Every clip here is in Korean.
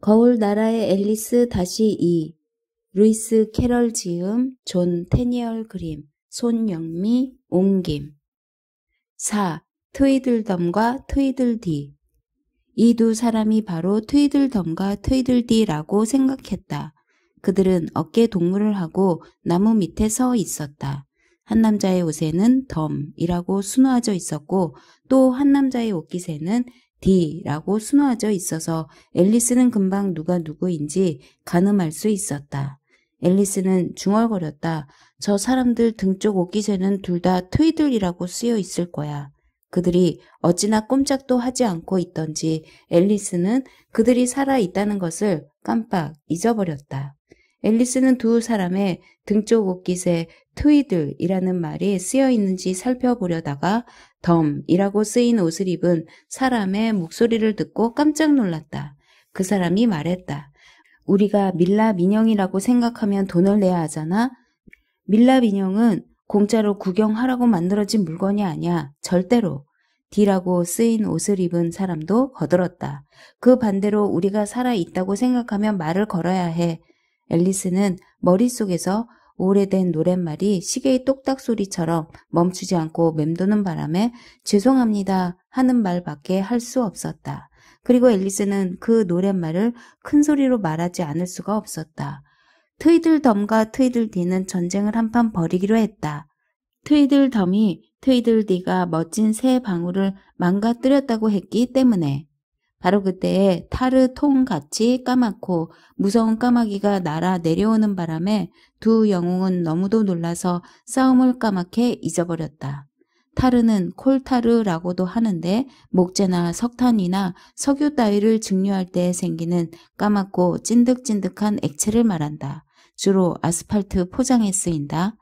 거울 나라의 앨리스 -2 루이스 캐럴 지음 존 테니얼 그림 손영미 옮김 4. 트위들덤과 트위들디 이 두 사람이 바로 트위들덤과 트위들디라고 생각했다. 그들은 어깨 동무를 하고 나무 밑에 서 있었다. 한 남자의 옷에는 덤이라고 수놓아져 있었고 또 한 남자의 옷깃에는 D라고 수놓아져 있어서 앨리스는 금방 누가 누구인지 가늠할 수 있었다. 앨리스는 중얼거렸다. 저 사람들 등 쪽 옷깃에는 둘 다 트위들이라고 쓰여 있을 거야. 그들이 어찌나 꼼짝도 하지 않고 있던지 앨리스는 그들이 살아있다는 것을 깜빡 잊어버렸다. 앨리스는 두 사람의 등 쪽 옷깃에 트위들이라는 말이 쓰여 있는지 살펴보려다가 덤이라고 쓰인 옷을 입은 사람의 목소리를 듣고 깜짝 놀랐다. 그 사람이 말했다. 우리가 밀랍 인형이라고 생각하면 돈을 내야 하잖아? 밀랍 인형은 공짜로 구경하라고 만들어진 물건이 아니야. 절대로. D라고 쓰인 옷을 입은 사람도 거들었다. 그 반대로 우리가 살아있다고 생각하면 말을 걸어야 해. 앨리스는 머릿속에서 오래된 노랫말이 시계의 똑딱 소리처럼 멈추지 않고 맴도는 바람에 죄송합니다 하는 말밖에 할 수 없었다. 그리고 앨리스는 그 노랫말을 큰 소리로 말하지 않을 수가 없었다. 트위들덤과 트위들디는 전쟁을 한판 벌이기로 했다. 트위들덤이 트위들디가 멋진 새 방울을 망가뜨렸다고 했기 때문에. 바로 그때에 타르 통같이 까맣고 무서운 까마귀가 날아 내려오는 바람에 두 영웅은 너무도 놀라서 싸움을 까맣게 잊어버렸다. 타르는 콜타르라고도 하는데 목재나 석탄이나 석유 따위를 증류할 때 생기는 까맣고 찐득찐득한 액체를 말한다. 주로 아스팔트 포장에 쓰인다.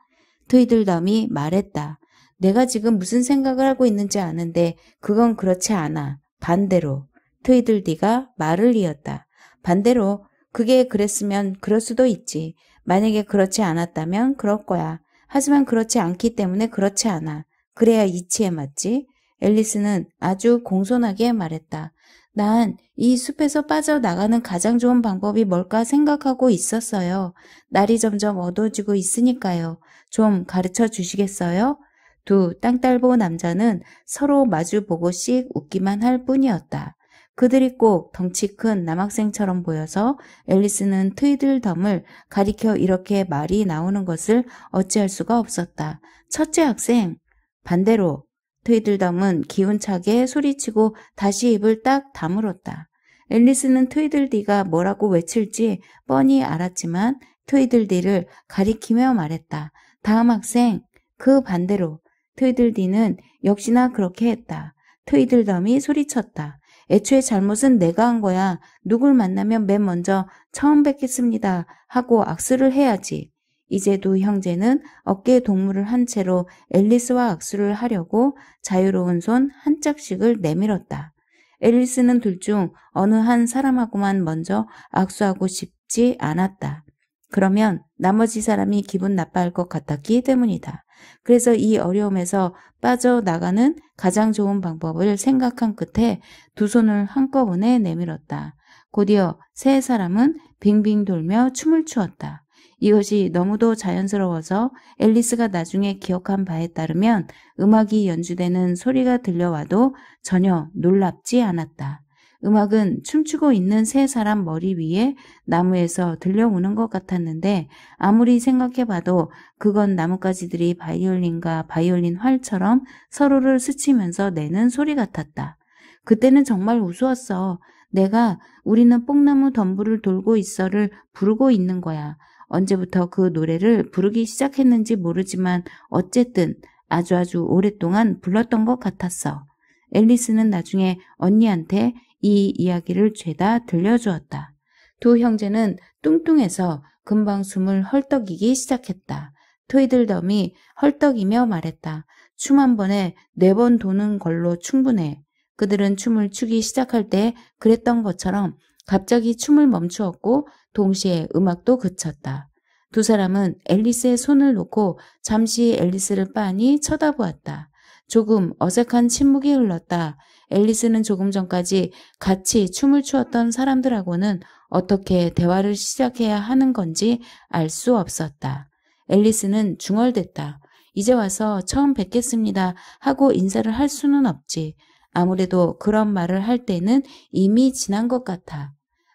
트위들덤이 말했다. 내가 지금 무슨 생각을 하고 있는지 아는데 그건 그렇지 않아. 반대로. 트위들디가 말을 이었다. 반대로 그게 그랬으면 그럴 수도 있지. 만약에 그렇지 않았다면 그럴 거야. 하지만 그렇지 않기 때문에 그렇지 않아. 그래야 이치에 맞지? 앨리스는 아주 공손하게 말했다. 난 이 숲에서 빠져나가는 가장 좋은 방법이 뭘까 생각하고 있었어요. 날이 점점 어두워지고 있으니까요. 좀 가르쳐 주시겠어요? 두 땅딸보 남자는 서로 마주보고씩 웃기만 할 뿐이었다. 그들이 꼭 덩치 큰 남학생처럼 보여서 앨리스는 트위들덤을 가리켜 이렇게 말이 나오는 것을 어찌할 수가 없었다. 첫째 학생! 반대로 트위들덤은 기운차게 소리치고 다시 입을 딱 다물었다. 앨리스는 트위들디가 뭐라고 외칠지 뻔히 알았지만 트위들디를 가리키며 말했다. 다음 학생! 그 반대로 트위들디는 역시나 그렇게 했다. 트위들덤이 소리쳤다. 애초에 잘못은 내가 한 거야. 누굴 만나면 맨 먼저 처음 뵙겠습니다 하고 악수를 해야지. 이제 두 형제는 어깨에 동무를 한 채로 앨리스와 악수를 하려고 자유로운 손 한 짝씩을 내밀었다. 앨리스는 둘 중 어느 한 사람하고만 먼저 악수하고 싶지 않았다. 그러면 나머지 사람이 기분 나빠할 것 같았기 때문이다. 그래서 이 어려움에서 빠져나가는 가장 좋은 방법을 생각한 끝에 두 손을 한꺼번에 내밀었다. 곧이어 세 사람은 빙빙 돌며 춤을 추었다. 이것이 너무도 자연스러워서 앨리스가 나중에 기억한 바에 따르면 음악이 연주되는 소리가 들려와도 전혀 놀랍지 않았다. 음악은 춤추고 있는 세 사람 머리 위에 나무에서 들려오는 것 같았는데 아무리 생각해봐도 그건 나뭇가지들이 바이올린과 바이올린 활처럼 서로를 스치면서 내는 소리 같았다. 그때는 정말 우스웠어. 내가 우리는 뽕나무 덤불을 돌고 있어를 부르고 있는 거야. 언제부터 그 노래를 부르기 시작했는지 모르지만 어쨌든 아주 오랫동안 불렀던 것 같았어. 앨리스는 나중에 언니한테 이 이야기를 죄다 들려주었다. 두 형제는 뚱뚱해서 금방 숨을 헐떡이기 시작했다. 트위들덤이 헐떡이며 말했다. 춤 한 번에 4번 도는 걸로 충분해. 그들은 춤을 추기 시작할 때 그랬던 것처럼 갑자기 춤을 멈추었고 동시에 음악도 그쳤다. 두 사람은 앨리스의 손을 놓고 잠시 앨리스를 빤히 쳐다보았다. 조금 어색한 침묵이 흘렀다. 앨리스는 조금 전까지 같이 춤을 추었던 사람들하고는 어떻게 대화를 시작해야 하는 건지 알 수 없었다. 앨리스는 중얼댔다. 이제 와서 처음 뵙겠습니다 하고 인사를 할 수는 없지. 아무래도 그런 말을 할 때는 이미 지난 것 같아.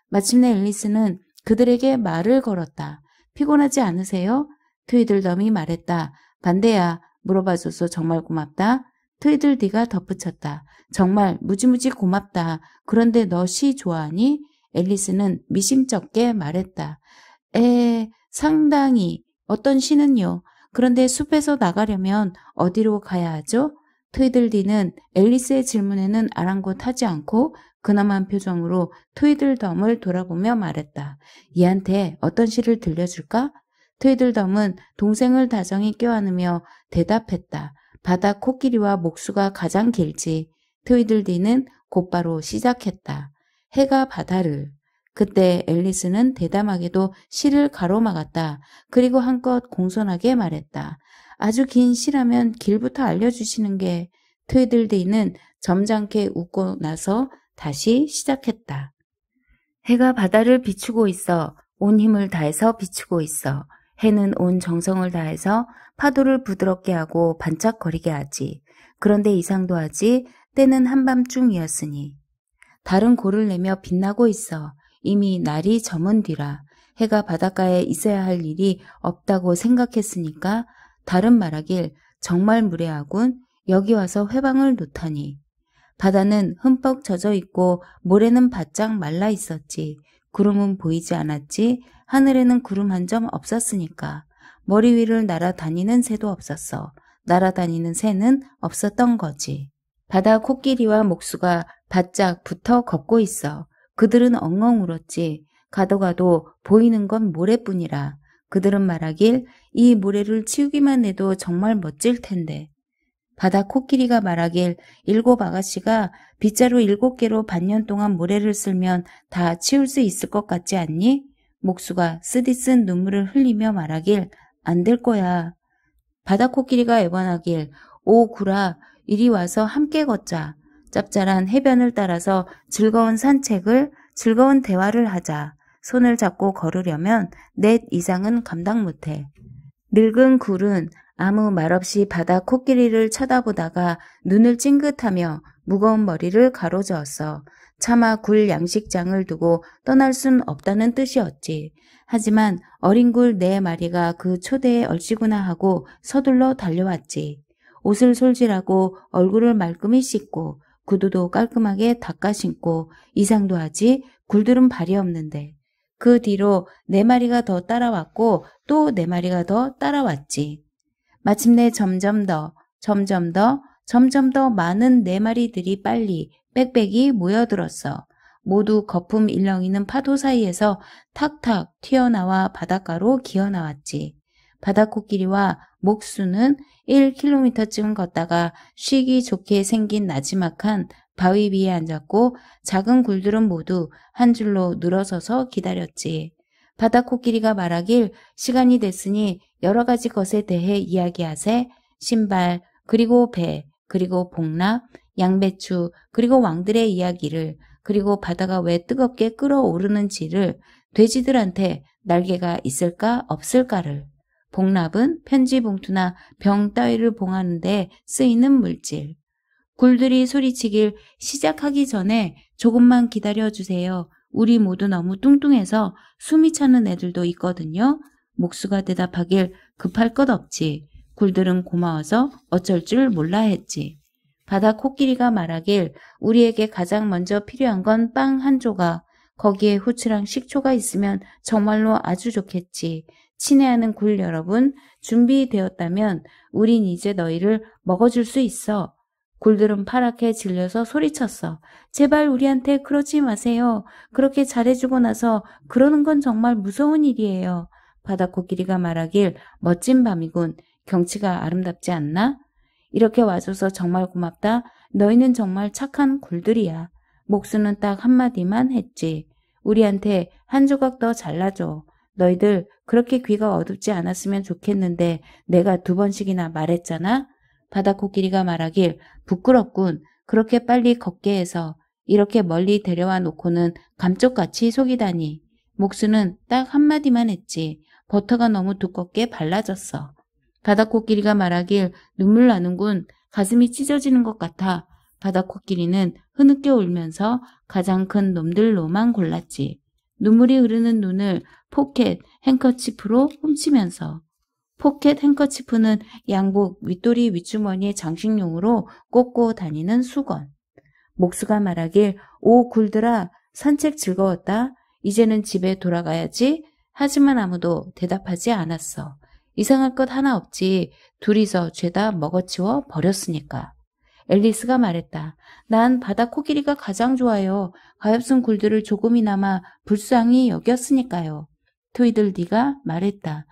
마침내 앨리스는 그들에게 말을 걸었다. 피곤하지 않으세요? 트위들덤이 말했다. 반대야. 물어봐줘서 정말 고맙다. 트위들디가 덧붙였다. 정말 무지무지 고맙다. 그런데 너 시 좋아하니? 앨리스는 미심쩍게 말했다. 상당히. 어떤 시는요? 그런데 숲에서 나가려면 어디로 가야 하죠? 트위들디는 앨리스의 질문에는 아랑곳하지 않고 근엄한 표정으로 트위들덤을 돌아보며 말했다. 얘한테 어떤 시를 들려줄까? 트위들덤은 동생을 다정히 껴안으며 대답했다. 바다 코끼리와 목수가 가장 길지. 트위들디는 곧바로 시작했다. 해가 바다를. 그때 앨리스는 대담하게도 시를 가로막았다. 그리고 한껏 공손하게 말했다. 아주 긴 시라면 길부터 알려주시는 게. 트위들디는 점잖게 웃고 나서 다시 시작했다. 해가 바다를 비추고 있어. 온 힘을 다해서 비추고 있어. 해는 온 정성을 다해서 파도를 부드럽게 하고 반짝거리게 하지. 그런데 이상도 하지. 때는 한밤중이었으니. 달은 골을 내며 빛나고 있어. 이미 날이 저문 뒤라. 해가 바닷가에 있어야 할 일이 없다고 생각했으니까 달은 말하길 정말 무례하군. 여기 와서 회방을 놓다니. 바다는 흠뻑 젖어 있고 모래는 바짝 말라 있었지. 구름은 보이지 않았지. 하늘에는 구름 한 점 없었으니까. 머리 위를 날아다니는 새도 없었어. 날아다니는 새는 없었던 거지. 바다 코끼리와 목수가 바짝 붙어 걷고 있어. 그들은 엉엉 울었지. 가도 가도 보이는 건 모래뿐이라. 그들은 말하길 이 모래를 치우기만 해도 정말 멋질 텐데. 바다 코끼리가 말하길 7 아가씨가 빗자루 7개로 반년 동안 모래를 쓸면 다 치울 수 있을 것 같지 않니? 목수가 쓰디쓴 눈물을 흘리며 말하길 안 될 거야. 바다 코끼리가 애원하길 오 구라 이리 와서 함께 걷자. 짭짤한 해변을 따라서 즐거운 산책을 즐거운 대화를 하자. 손을 잡고 걸으려면 넷 이상은 감당 못해. 늙은 굴은 아무 말 없이 바다 코끼리를 쳐다보다가 눈을 찡긋하며 무거운 머리를 가로저었어. 차마 굴 양식장을 두고 떠날 순 없다는 뜻이었지. 하지만 어린 굴 4마리가 그 초대에 얼씨구나 하고 서둘러 달려왔지. 옷을 솔질하고 얼굴을 말끔히 씻고 구두도 깔끔하게 닦아 신고 이상도 하지 굴들은 발이 없는데. 그 뒤로 4마리가 더 따라왔고 또 4마리가 더 따라왔지. 마침내 점점 더 많은 4마리들이 빨리 빽빽이 모여들었어. 모두 거품 일렁이는 파도 사이에서 탁탁 튀어나와 바닷가로 기어나왔지. 바다코끼리와 목수는 1km쯤 걷다가 쉬기 좋게 생긴 나지막한 바위 위에 앉았고 작은 굴들은 모두 한 줄로 늘어서서 기다렸지. 바다코끼리가 말하길 시간이 됐으니 여러 가지 것에 대해 이야기하세. 신발, 그리고 배, 그리고 복락, 양배추, 그리고 왕들의 이야기를, 그리고 바다가 왜 뜨겁게 끓어오르는지를, 돼지들한테 날개가 있을까 없을까를. 복락은 편지 봉투나 병 따위를 봉하는 데 쓰이는 물질. 굴들이 소리치길 시작하기 전에 조금만 기다려주세요. 우리 모두 너무 뚱뚱해서 숨이 차는 애들도 있거든요. 목수가 대답하길 급할 것 없지. 굴들은 고마워서 어쩔 줄 몰라 했지. 바다 코끼리가 말하길 우리에게 가장 먼저 필요한 건 빵 한 조각. 거기에 후추랑 식초가 있으면 정말로 아주 좋겠지. 친애하는 굴 여러분, 준비되었다면 우린 이제 너희를 먹어줄 수 있어. 굴들은 파랗게 질려서 소리쳤어. 제발 우리한테 그러지 마세요. 그렇게 잘해주고 나서 그러는 건 정말 무서운 일이에요. 바다코끼리가 말하길 멋진 밤이군. 경치가 아름답지 않나? 이렇게 와줘서 정말 고맙다. 너희는 정말 착한 굴들이야. 목수는 딱 한마디만 했지. 우리한테 한 조각 더 잘라줘. 너희들 그렇게 귀가 어둡지 않았으면 좋겠는데 내가 2번씩이나 말했잖아. 바다코끼리가 말하길 부끄럽군. 그렇게 빨리 걷게 해서 이렇게 멀리 데려와 놓고는 감쪽같이 속이다니. 목수는 딱 한마디만 했지. 버터가 너무 두껍게 발라졌어. 바다코끼리가 말하길 눈물 나는군. 가슴이 찢어지는 것 같아. 바다코끼리는 흐느껴 울면서 가장 큰 놈들로만 골랐지. 눈물이 흐르는 눈을 포켓 행커치프로 훔치면서. 포켓 행커치프는 양복 윗도리 윗주머니의 장식용으로 꽂고 다니는 수건. 목수가 말하길 오 굴들아 산책 즐거웠다. 이제는 집에 돌아가야지. 하지만 아무도 대답하지 않았어. 이상할 것 하나 없지. 둘이서 죄다 먹어치워 버렸으니까. 앨리스가 말했다. 난 바다 코끼리가 가장 좋아요. 가엾은 굴들을 조금이나마 불쌍히 여겼으니까요. 트위들디가 말했다.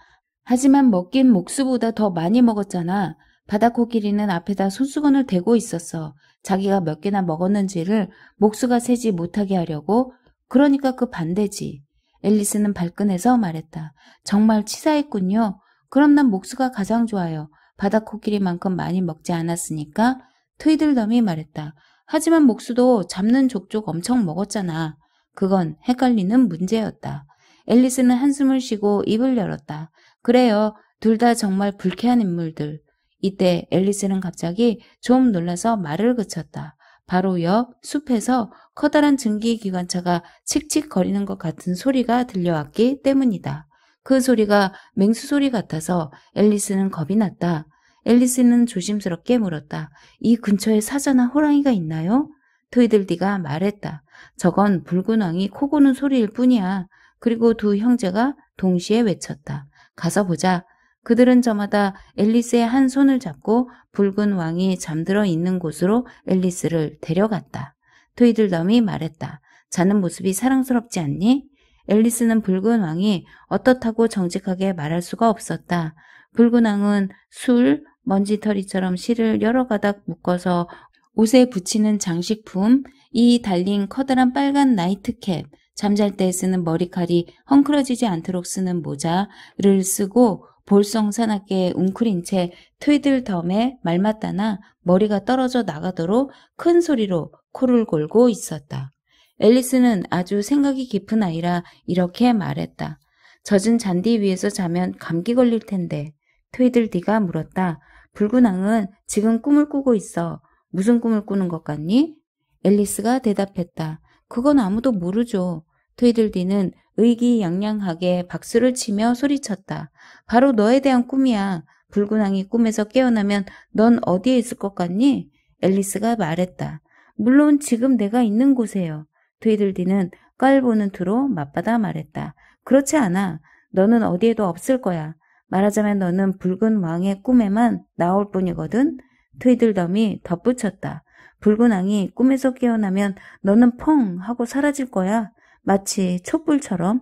하지만 먹긴 목수보다 더 많이 먹었잖아. 바다 코끼리는 앞에다 손수건을 대고 있었어. 자기가 몇 개나 먹었는지를 목수가 세지 못하게 하려고. 그러니까 그 반대지. 앨리스는 발끈해서 말했다. 정말 치사했군요. 그럼 난 목수가 가장 좋아요. 바다 코끼리만큼 많이 먹지 않았으니까. 트위들덤이 말했다. 하지만 목수도 잡는 족족 엄청 먹었잖아. 그건 헷갈리는 문제였다. 앨리스는 한숨을 쉬고 입을 열었다. 그래요. 둘 다 정말 불쾌한 인물들. 이때 앨리스는 갑자기 좀 놀라서 말을 그쳤다. 바로 옆 숲에서 커다란 증기기관차가 칙칙거리는 것 같은 소리가 들려왔기 때문이다. 그 소리가 맹수 소리 같아서 앨리스는 겁이 났다. 앨리스는 조심스럽게 물었다. 이 근처에 사자나 호랑이가 있나요? 트위들디가 말했다. 저건 붉은 왕이 코 고는 소리일 뿐이야. 그리고 두 형제가 동시에 외쳤다. 가서 보자. 그들은 저마다 앨리스의 한 손을 잡고 붉은 왕이 잠들어 있는 곳으로 앨리스를 데려갔다. 트위들덤이 말했다. 자는 모습이 사랑스럽지 않니? 앨리스는 붉은 왕이 어떻다고 정직하게 말할 수가 없었다. 붉은 왕은 술, 먼지털이처럼 실을 여러 가닥 묶어서 옷에 붙이는 장식품, 이 달린 커다란 빨간 나이트캡, 잠잘 때 쓰는 머리칼이 헝클어지지 않도록 쓰는 모자를 쓰고 볼썽사납게 웅크린 채 트위들덤에 말맞다나 머리가 떨어져 나가도록 큰 소리로 코를 골고 있었다. 앨리스는 아주 생각이 깊은 아이라 이렇게 말했다. 젖은 잔디 위에서 자면 감기 걸릴 텐데. 트위들디가 물었다. 붉은 왕은 지금 꿈을 꾸고 있어. 무슨 꿈을 꾸는 것 같니? 앨리스가 대답했다. 그건 아무도 모르죠. 트위들디는 의기양양하게 박수를 치며 소리쳤다. 바로 너에 대한 꿈이야. 붉은 왕이 꿈에서 깨어나면 넌 어디에 있을 것 같니? 앨리스가 말했다. 물론 지금 내가 있는 곳에요. 트위들디는 깔보는 투로 맞받아 말했다. 그렇지 않아. 너는 어디에도 없을 거야. 말하자면 너는 붉은 왕의 꿈에만 나올 뿐이거든. 트위들덤이 덧붙였다. 붉은 왕이 꿈에서 깨어나면 너는 펑 하고 사라질 거야. 마치 촛불처럼.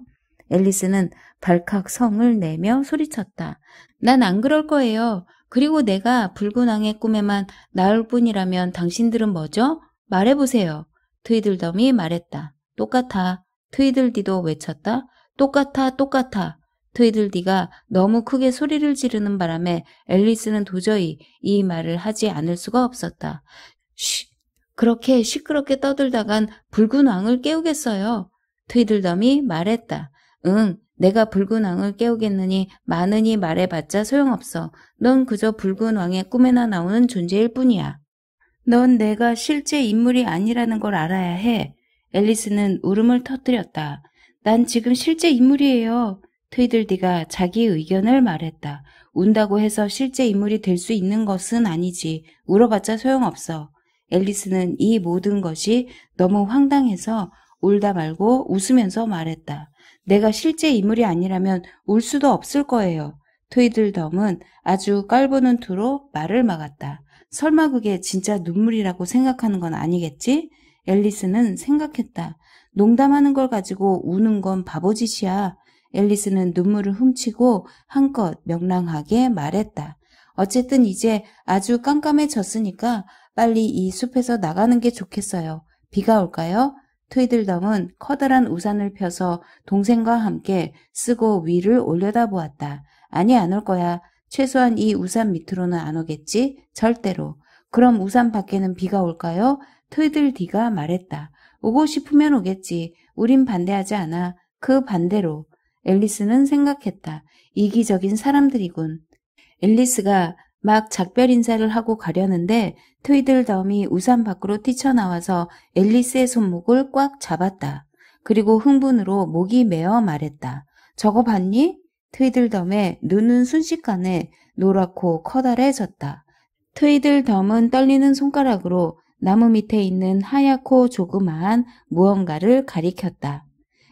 앨리스는 발칵 성을 내며 소리쳤다. 난 안 그럴 거예요. 그리고 내가 붉은 왕의 꿈에만 나올 뿐이라면 당신들은 뭐죠? 말해보세요. 트위들덤이 말했다. 똑같아. 트위들디도 외쳤다. 똑같아, 똑같아. 트위들디가 너무 크게 소리를 지르는 바람에 앨리스는 도저히 이 말을 하지 않을 수가 없었다. 쉬, 그렇게 시끄럽게 떠들다간 붉은 왕을 깨우겠어요. 트위들덤이 말했다. 응, 내가 붉은 왕을 깨우겠느니 많으니 말해봤자 소용없어. 넌 그저 붉은 왕의 꿈에나 나오는 존재일 뿐이야. 넌 내가 실제 인물이 아니라는 걸 알아야 해. 앨리스는 울음을 터뜨렸다. 난 지금 실제 인물이에요. 트위들디가 자기 의견을 말했다. 운다고 해서 실제 인물이 될 수 있는 것은 아니지. 울어봤자 소용없어. 앨리스는 이 모든 것이 너무 황당해서 울다 말고 웃으면서 말했다. 내가 실제 인물이 아니라면 울 수도 없을 거예요. 트위들덤은 아주 깔보는 투로 말을 막았다. 설마 그게 진짜 눈물이라고 생각하는 건 아니겠지? 앨리스는 생각했다. 농담하는 걸 가지고 우는 건 바보짓이야. 앨리스는 눈물을 훔치고 한껏 명랑하게 말했다. 어쨌든 이제 아주 깜깜해졌으니까 빨리 이 숲에서 나가는 게 좋겠어요. 비가 올까요? 트위들덤은 커다란 우산을 펴서 동생과 함께 쓰고 위를 올려다보았다. 아니, 안 올 거야. 최소한 이 우산 밑으로는 안 오겠지? 절대로. 그럼 우산 밖에는 비가 올까요? 트위들디가 말했다. 오고 싶으면 오겠지. 우린 반대하지 않아. 그 반대로. 앨리스는 생각했다. 이기적인 사람들이군. 앨리스가 막 작별 인사를 하고 가려는데 트위들덤이 우산 밖으로 뛰쳐나와서 앨리스의 손목을 꽉 잡았다. 그리고 흥분으로 목이 메어 말했다. 저거 봤니? 트위들덤의 눈은 순식간에 노랗고 커다래졌다. 트위들덤은 떨리는 손가락으로 나무 밑에 있는 하얗고 조그마한 무언가를 가리켰다.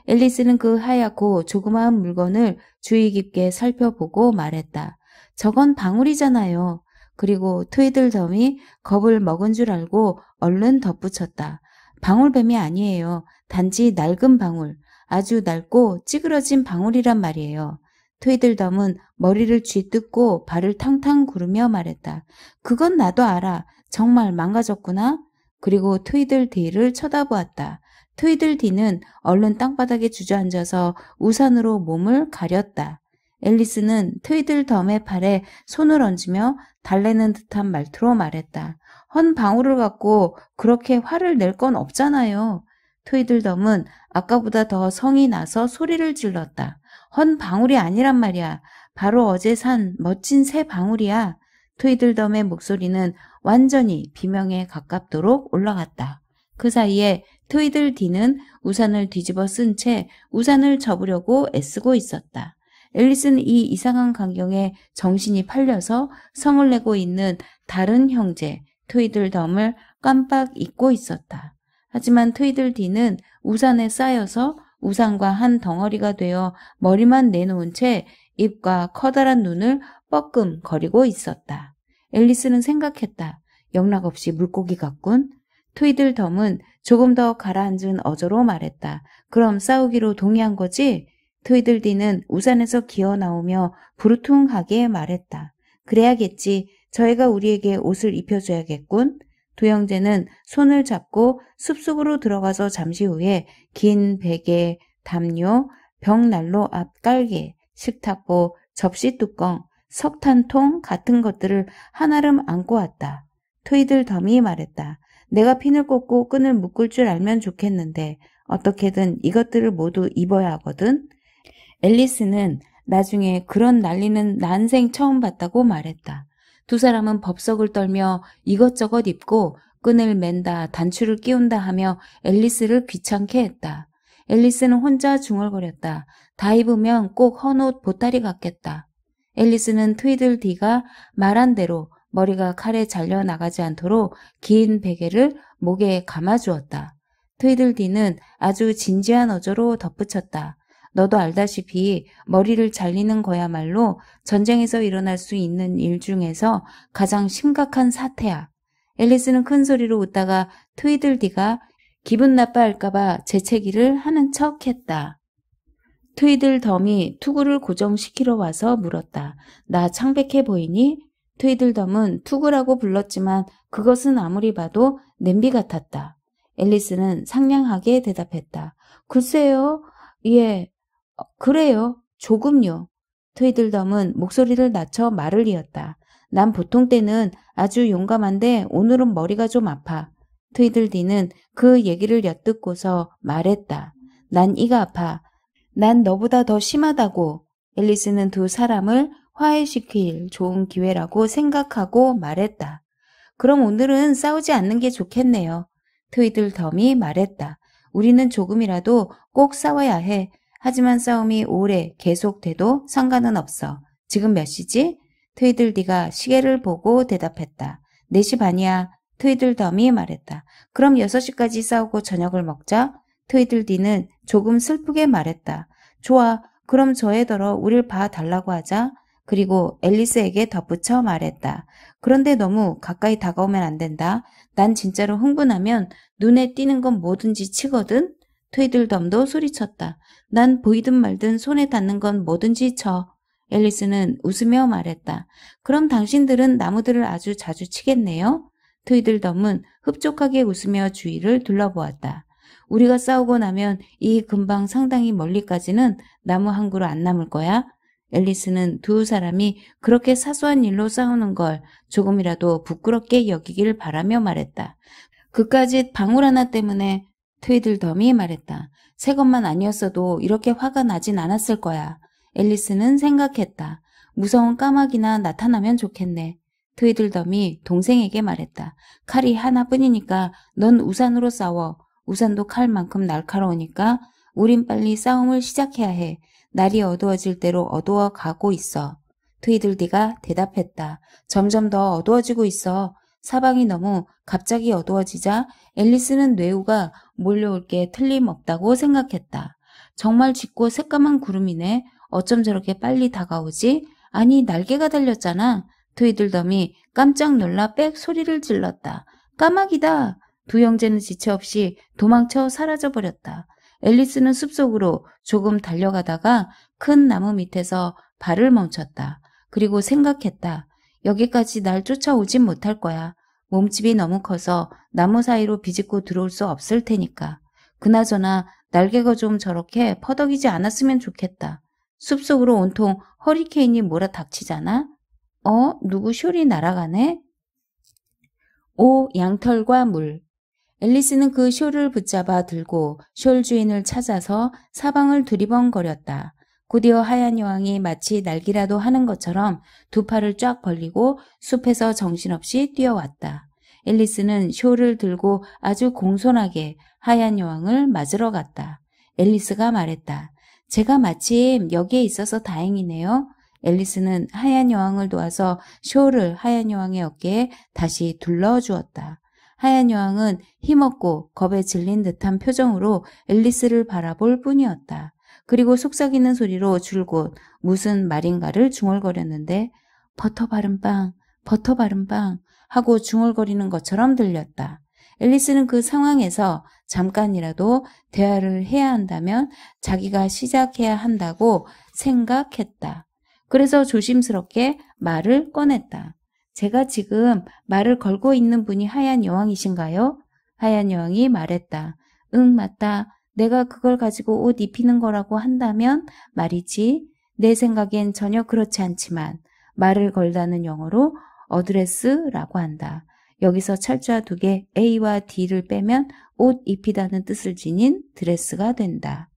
앨리스는 그 하얗고 조그마한 물건을 주의 깊게 살펴보고 말했다. 저건 방울이잖아요. 그리고 트위들덤이 겁을 먹은 줄 알고 얼른 덧붙였다. 방울뱀이 아니에요. 단지 낡은 방울. 아주 낡고 찌그러진 방울이란 말이에요. 트위들덤은 머리를 쥐뜯고 발을 탕탕 구르며 말했다. 그건 나도 알아. 정말 망가졌구나. 그리고 트위들디를 쳐다보았다. 트위들디는 얼른 땅바닥에 주저앉아서 우산으로 몸을 가렸다. 앨리스는 트위들덤의 팔에 손을 얹으며 달래는 듯한 말투로 말했다. 헌 방울을 갖고 그렇게 화를 낼 건 없잖아요. 트위들덤은 아까보다 더 성이 나서 소리를 질렀다. 헌 방울이 아니란 말이야. 바로 어제 산 멋진 새 방울이야. 트위들덤의 목소리는 완전히 비명에 가깝도록 올라갔다. 그 사이에 트위들디는 우산을 뒤집어 쓴 채 우산을 접으려고 애쓰고 있었다. 앨리스는 이 이상한 광경에 정신이 팔려서 성을 내고 있는 다른 형제 트위들덤을 깜빡 잊고 있었다. 하지만 트위들디는 우산에 쌓여서 우산과 한 덩어리가 되어 머리만 내놓은 채 입과 커다란 눈을 뻐끔거리고 있었다. 앨리스는 생각했다. 영락없이 물고기 같군. 트위들덤은 조금 더 가라앉은 어조로 말했다. 그럼 싸우기로 동의한 거지? 트위들디는 우산에서 기어 나오며 부르퉁하게 말했다. 그래야겠지. 저희가 우리에게 옷을 입혀줘야겠군. 두 형제는 손을 잡고 숲속으로 들어가서 잠시 후에 긴 베개, 담요, 벽난로 앞 깔개, 식탁보, 접시 뚜껑, 석탄통 같은 것들을 한아름 안고 왔다. 트위들덤이 말했다. 내가 핀을 꽂고 끈을 묶을 줄 알면 좋겠는데 어떻게든 이것들을 모두 입어야 하거든. 앨리스는 나중에 그런 난리는 난생 처음 봤다고 말했다. 두 사람은 법석을 떨며 이것저것 입고 끈을 맨다 단추를 끼운다 하며 앨리스를 귀찮게 했다. 앨리스는 혼자 중얼거렸다. 다 입으면 꼭 헌옷 보따리 같겠다. 앨리스는 트위들디가 말한 대로 머리가 칼에 잘려 나가지 않도록 긴 베개를 목에 감아주었다. 트위들디는 아주 진지한 어조로 덧붙였다. 너도 알다시피 머리를 잘리는 거야말로 전쟁에서 일어날 수 있는 일 중에서 가장 심각한 사태야. 앨리스는 큰 소리로 웃다가 트위들디가 기분 나빠할까봐 재채기를 하는 척 했다. 트위들덤이 투구를 고정시키러 와서 물었다. 나 창백해 보이니? 트위들덤은 투구라고 불렀지만 그것은 아무리 봐도 냄비 같았다. 앨리스는 상냥하게 대답했다. 글쎄요. 예. 그래요. 조금요. 트위들덤은 목소리를 낮춰 말을 이었다. 난 보통 때는 아주 용감한데 오늘은 머리가 좀 아파. 트위들디는 그 얘기를 엿듣고서 말했다. 난 이가 아파. 난 너보다 더 심하다고. 앨리스는 두 사람을 화해시킬 좋은 기회라고 생각하고 말했다. 그럼 오늘은 싸우지 않는 게 좋겠네요. 트위들덤이 말했다. 우리는 조금이라도 꼭 싸워야 해. 하지만 싸움이 오래 계속돼도 상관은 없어. 지금 몇 시지? 트위들디가 시계를 보고 대답했다. 4시 반이야. 트위들덤이 말했다. 그럼 6시까지 싸우고 저녁을 먹자. 트위들디는 조금 슬프게 말했다. 좋아. 그럼 저애더러 우릴 봐달라고 하자. 그리고 앨리스에게 덧붙여 말했다. 그런데 너무 가까이 다가오면 안 된다. 난 진짜로 흥분하면 눈에 띄는 건 뭐든지 치거든. 트위들덤도 소리쳤다. 난 보이든 말든 손에 닿는 건 뭐든지 쳐. 앨리스는 웃으며 말했다. 그럼 당신들은 나무들을 아주 자주 치겠네요? 트위들덤은 흡족하게 웃으며 주위를 둘러보았다. 우리가 싸우고 나면 이 근방 상당히 멀리까지는 나무 한 그루 안 남을 거야. 앨리스는 두 사람이 그렇게 사소한 일로 싸우는 걸 조금이라도 부끄럽게 여기길 바라며 말했다. 그까짓 방울 하나 때문에 트위들덤이 말했다. 새 것만 아니었어도 이렇게 화가 나진 않았을 거야. 앨리스는 생각했다. 무서운 까마귀나 나타나면 좋겠네. 트위들덤이 동생에게 말했다. 칼이 하나뿐이니까 넌 우산으로 싸워. 우산도 칼만큼 날카로우니까 우린 빨리 싸움을 시작해야 해. 날이 어두워질 대로 어두워 가고 있어. 트위들디가 대답했다. 점점 더 어두워지고 있어. 사방이 너무 갑자기 어두워지자 앨리스는 뇌우가 몰려올 게 틀림없다고 생각했다. 정말 짙고 새까만 구름이네. 어쩜 저렇게 빨리 다가오지? 아니, 날개가 달렸잖아. 트위들덤이 깜짝 놀라 빽 소리를 질렀다. 까마귀다. 두 형제는 지체 없이 도망쳐 사라져버렸다. 앨리스는 숲속으로 조금 달려가다가 큰 나무 밑에서 발을 멈췄다. 그리고 생각했다. 여기까지 날 쫓아오진 못할 거야. 몸집이 너무 커서 나무 사이로 비집고 들어올 수 없을 테니까. 그나저나 날개가 좀 저렇게 퍼덕이지 않았으면 좋겠다. 숲속으로 온통 허리케인이 몰아닥치잖아. 누구 숄이 날아가네? 오, 양털과 물. 앨리스는 그 숄을 붙잡아 들고 숄 주인을 찾아서 사방을 두리번거렸다. 곧이어 하얀 여왕이 마치 날기라도 하는 것처럼 두 팔을 쫙 벌리고 숲에서 정신없이 뛰어왔다. 앨리스는 숄을 들고 아주 공손하게 하얀 여왕을 맞으러 갔다. 앨리스가 말했다. 제가 마침 여기에 있어서 다행이네요. 앨리스는 하얀 여왕을 도와서 숄을 하얀 여왕의 어깨에 다시 둘러주었다. 하얀 여왕은 힘없고 겁에 질린 듯한 표정으로 앨리스를 바라볼 뿐이었다. 그리고 속삭이는 소리로 줄곧 무슨 말인가를 중얼거렸는데 버터 바른 빵, 버터 바른 빵 하고 중얼거리는 것처럼 들렸다. 앨리스는 그 상황에서 잠깐이라도 대화를 해야 한다면 자기가 시작해야 한다고 생각했다. 그래서 조심스럽게 말을 꺼냈다. 제가 지금 말을 걸고 있는 분이 하얀 여왕이신가요? 하얀 여왕이 말했다. 응, 맞다. 내가 그걸 가지고 옷 입히는 거라고 한다면 말이지. 내 생각엔 전혀 그렇지 않지만 말을 걸다는 영어로 어드레스라고 한다. 여기서 철자 두 개 A와 D를 빼면 옷 입히다는 뜻을 지닌 드레스가 된다.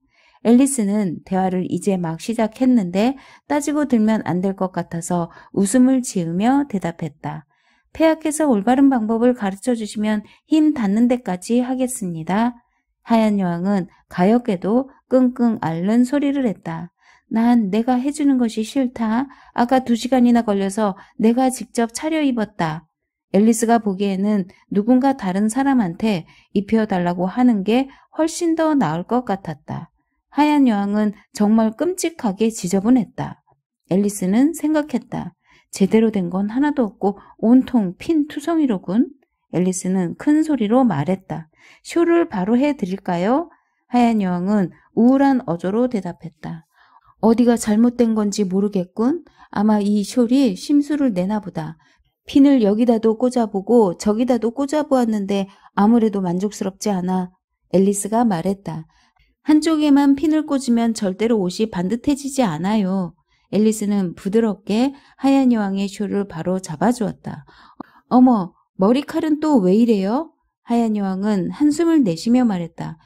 앨리스는 대화를 이제 막 시작했는데 따지고 들면 안 될 것 같아서 웃음을 지으며 대답했다. 폐하께서 올바른 방법을 가르쳐 주시면 힘 닿는 데까지 하겠습니다. 하얀 여왕은 가엾게도 끙끙 앓는 소리를 했다. 난 내가 해주는 것이 싫다. 아까 2시간이나 걸려서 내가 직접 차려입었다. 앨리스가 보기에는 누군가 다른 사람한테 입혀달라고 하는 게 훨씬 더 나을 것 같았다. 하얀 여왕은 정말 끔찍하게 지저분했다. 앨리스는 생각했다. 제대로 된 건 하나도 없고 온통 핀 투성이로군. 앨리스는 큰 소리로 말했다. 숄을 바로 해드릴까요? 하얀 여왕은 우울한 어조로 대답했다. 어디가 잘못된 건지 모르겠군. 아마 이 숄이 심술을 내나 보다. 핀을 여기다도 꽂아보고 저기다도 꽂아보았는데 아무래도 만족스럽지 않아. 앨리스가 말했다. 한쪽에만 핀을 꽂으면 절대로 옷이 반듯해지지 않아요. 앨리스는 부드럽게 하얀 여왕의 숄을 바로 잡아주었다. 어머, 머리칼은 또 왜 이래요? 하얀 여왕은 한숨을 내쉬며 말했다.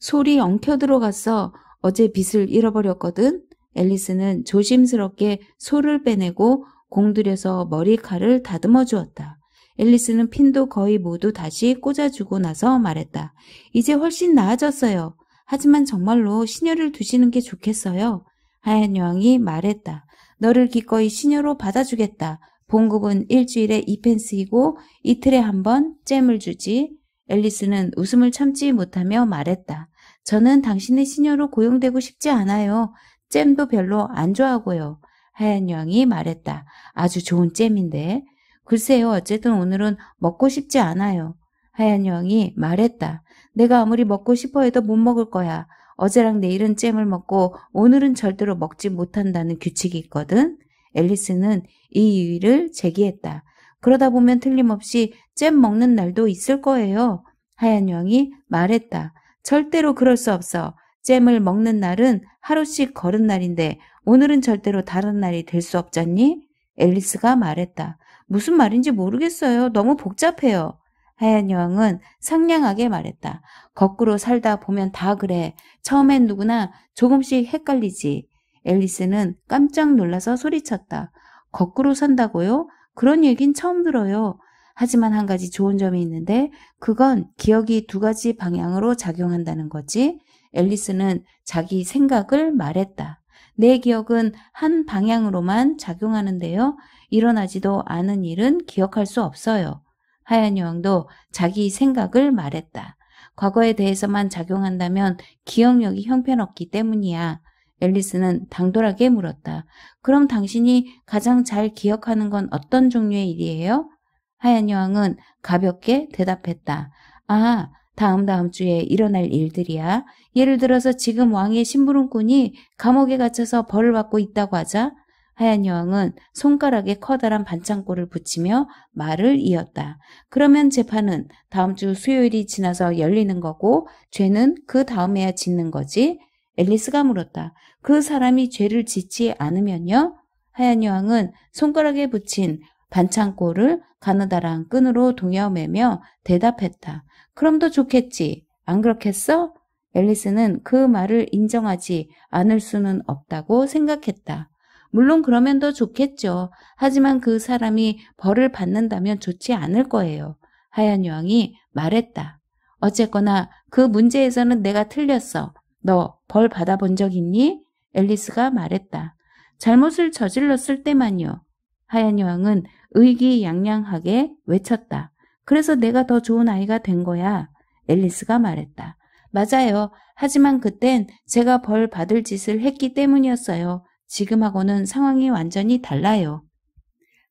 솔이 엉켜 들어갔어. 어제 빗을 잃어버렸거든. 앨리스는 조심스럽게 솔을 빼내고 공들여서 머리칼을 다듬어 주었다. 앨리스는 핀도 거의 모두 다시 꽂아주고 나서 말했다. 이제 훨씬 나아졌어요. 하지만 정말로 시녀를 두시는 게 좋겠어요. 하얀 여왕이 말했다. 너를 기꺼이 시녀로 받아주겠다. 봉급은 일주일에 2펜스이고 이틀에 한 번 잼을 주지. 앨리스는 웃음을 참지 못하며 말했다. 저는 당신의 시녀로 고용되고 싶지 않아요. 잼도 별로 안 좋아하고요. 하얀 여왕이 말했다. 아주 좋은 잼인데. 글쎄요, 어쨌든 오늘은 먹고 싶지 않아요. 하얀 여왕이 말했다. 내가 아무리 먹고 싶어 해도 못 먹을 거야. 어제랑 내일은 잼을 먹고 오늘은 절대로 먹지 못한다는 규칙이 있거든. 앨리스는 이 이의를 제기했다. 그러다 보면 틀림없이 잼 먹는 날도 있을 거예요. 하얀 여왕이 말했다. 절대로 그럴 수 없어. 잼을 먹는 날은 하루씩 걸은 날인데 오늘은 절대로 다른 날이 될 수 없잖니? 앨리스가 말했다. 무슨 말인지 모르겠어요. 너무 복잡해요. 하얀 여왕은 상냥하게 말했다. 거꾸로 살다 보면 다 그래. 처음엔 누구나 조금씩 헷갈리지. 앨리스는 깜짝 놀라서 소리쳤다. 거꾸로 산다고요? 그런 얘긴 처음 들어요. 하지만 한 가지 좋은 점이 있는데 그건 기억이 두 가지 방향으로 작용한다는 거지. 앨리스는 자기 생각을 말했다. 내 기억은 한 방향으로만 작용하는데요. 일어나지도 않은 일은 기억할 수 없어요. 하얀 여왕도 자기 생각을 말했다. 과거에 대해서만 작용한다면 기억력이 형편없기 때문이야. 앨리스는 당돌하게 물었다. 그럼 당신이 가장 잘 기억하는 건 어떤 종류의 일이에요? 하얀 여왕은 가볍게 대답했다. 아, 다음 주에 일어날 일들이야. 예를 들어서 지금 왕의 심부름꾼이 감옥에 갇혀서 벌을 받고 있다고 하자. 하얀 여왕은 손가락에 커다란 반창고를 붙이며 말을 이었다. 그러면 재판은 다음 주 수요일이 지나서 열리는 거고 죄는 그 다음에야 짓는 거지? 앨리스가 물었다. 그 사람이 죄를 짓지 않으면요? 하얀 여왕은 손가락에 붙인 반창고를 가느다란 끈으로 동여매며 대답했다. 그럼 더 좋겠지. 안 그렇겠어? 앨리스는 그 말을 인정하지 않을 수는 없다고 생각했다. 물론 그러면 더 좋겠죠. 하지만 그 사람이 벌을 받는다면 좋지 않을 거예요. 하얀 여왕이 말했다. 어쨌거나 그 문제에서는 내가 틀렸어. 너 벌 받아본 적 있니? 앨리스가 말했다. 잘못을 저질렀을 때만요. 하얀 여왕은 의기양양하게 외쳤다. 그래서 내가 더 좋은 아이가 된 거야. 앨리스가 말했다. 맞아요. 하지만 그땐 제가 벌 받을 짓을 했기 때문이었어요. 지금하고는 상황이 완전히 달라요.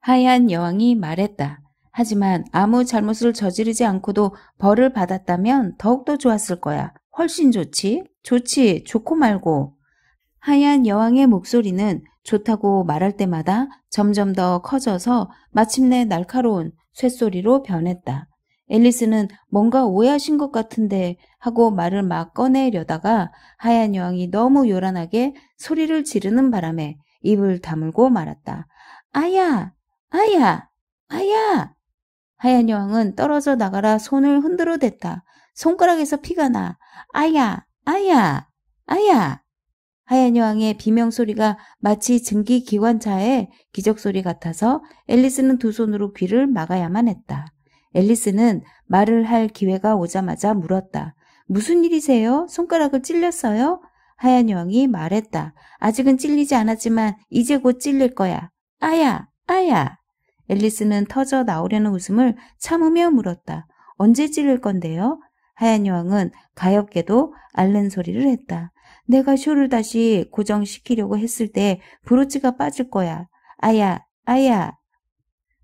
하얀 여왕이 말했다. 하지만 아무 잘못을 저지르지 않고도 벌을 받았다면 더욱더 좋았을 거야. 훨씬 좋지? 좋지. 좋고 말고. 하얀 여왕의 목소리는 좋다고 말할 때마다 점점 더 커져서 마침내 날카로운 쇳소리로 변했다. 앨리스는 뭔가 오해하신 것 같은데 하고 말을 막 꺼내려다가 하얀 여왕이 너무 요란하게 소리를 지르는 바람에 입을 다물고 말았다. 아야! 아야! 아야! 하얀 여왕은 떨어져 나가라 손을 흔들어 댔다. 손가락에서 피가 나. 아야! 아야! 아야! 하얀 여왕의 비명소리가 마치 증기기관차의 기적소리 같아서 앨리스는 두 손으로 귀를 막아야만 했다. 앨리스는 말을 할 기회가 오자마자 물었다. 무슨 일이세요? 손가락을 찔렸어요? 하얀 여왕이 말했다. 아직은 찔리지 않았지만 이제 곧 찔릴 거야. 아야! 아야! 앨리스는 터져 나오려는 웃음을 참으며 물었다. 언제 찔릴 건데요? 하얀 여왕은 가엾게도 앓는 소리를 했다. 내가 쇼를 다시 고정시키려고 했을 때 브로치가 빠질 거야. 아야, 아야.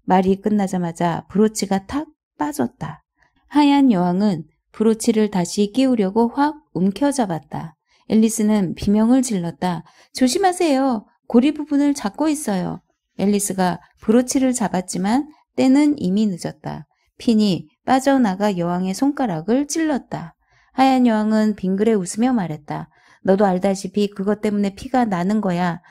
말이 끝나자마자 브로치가 탁 빠졌다. 하얀 여왕은 브로치를 다시 끼우려고 확 움켜잡았다. 앨리스는 비명을 질렀다. 조심하세요. 고리 부분을 잡고 있어요. 앨리스가 브로치를 잡았지만 때는 이미 늦었다. 핀이 빠져나가 여왕의 손가락을 찔렀다. 하얀 여왕은 빙그레 웃으며 말했다. 너도 알다시피 그것 때문에 피가 나는 거야.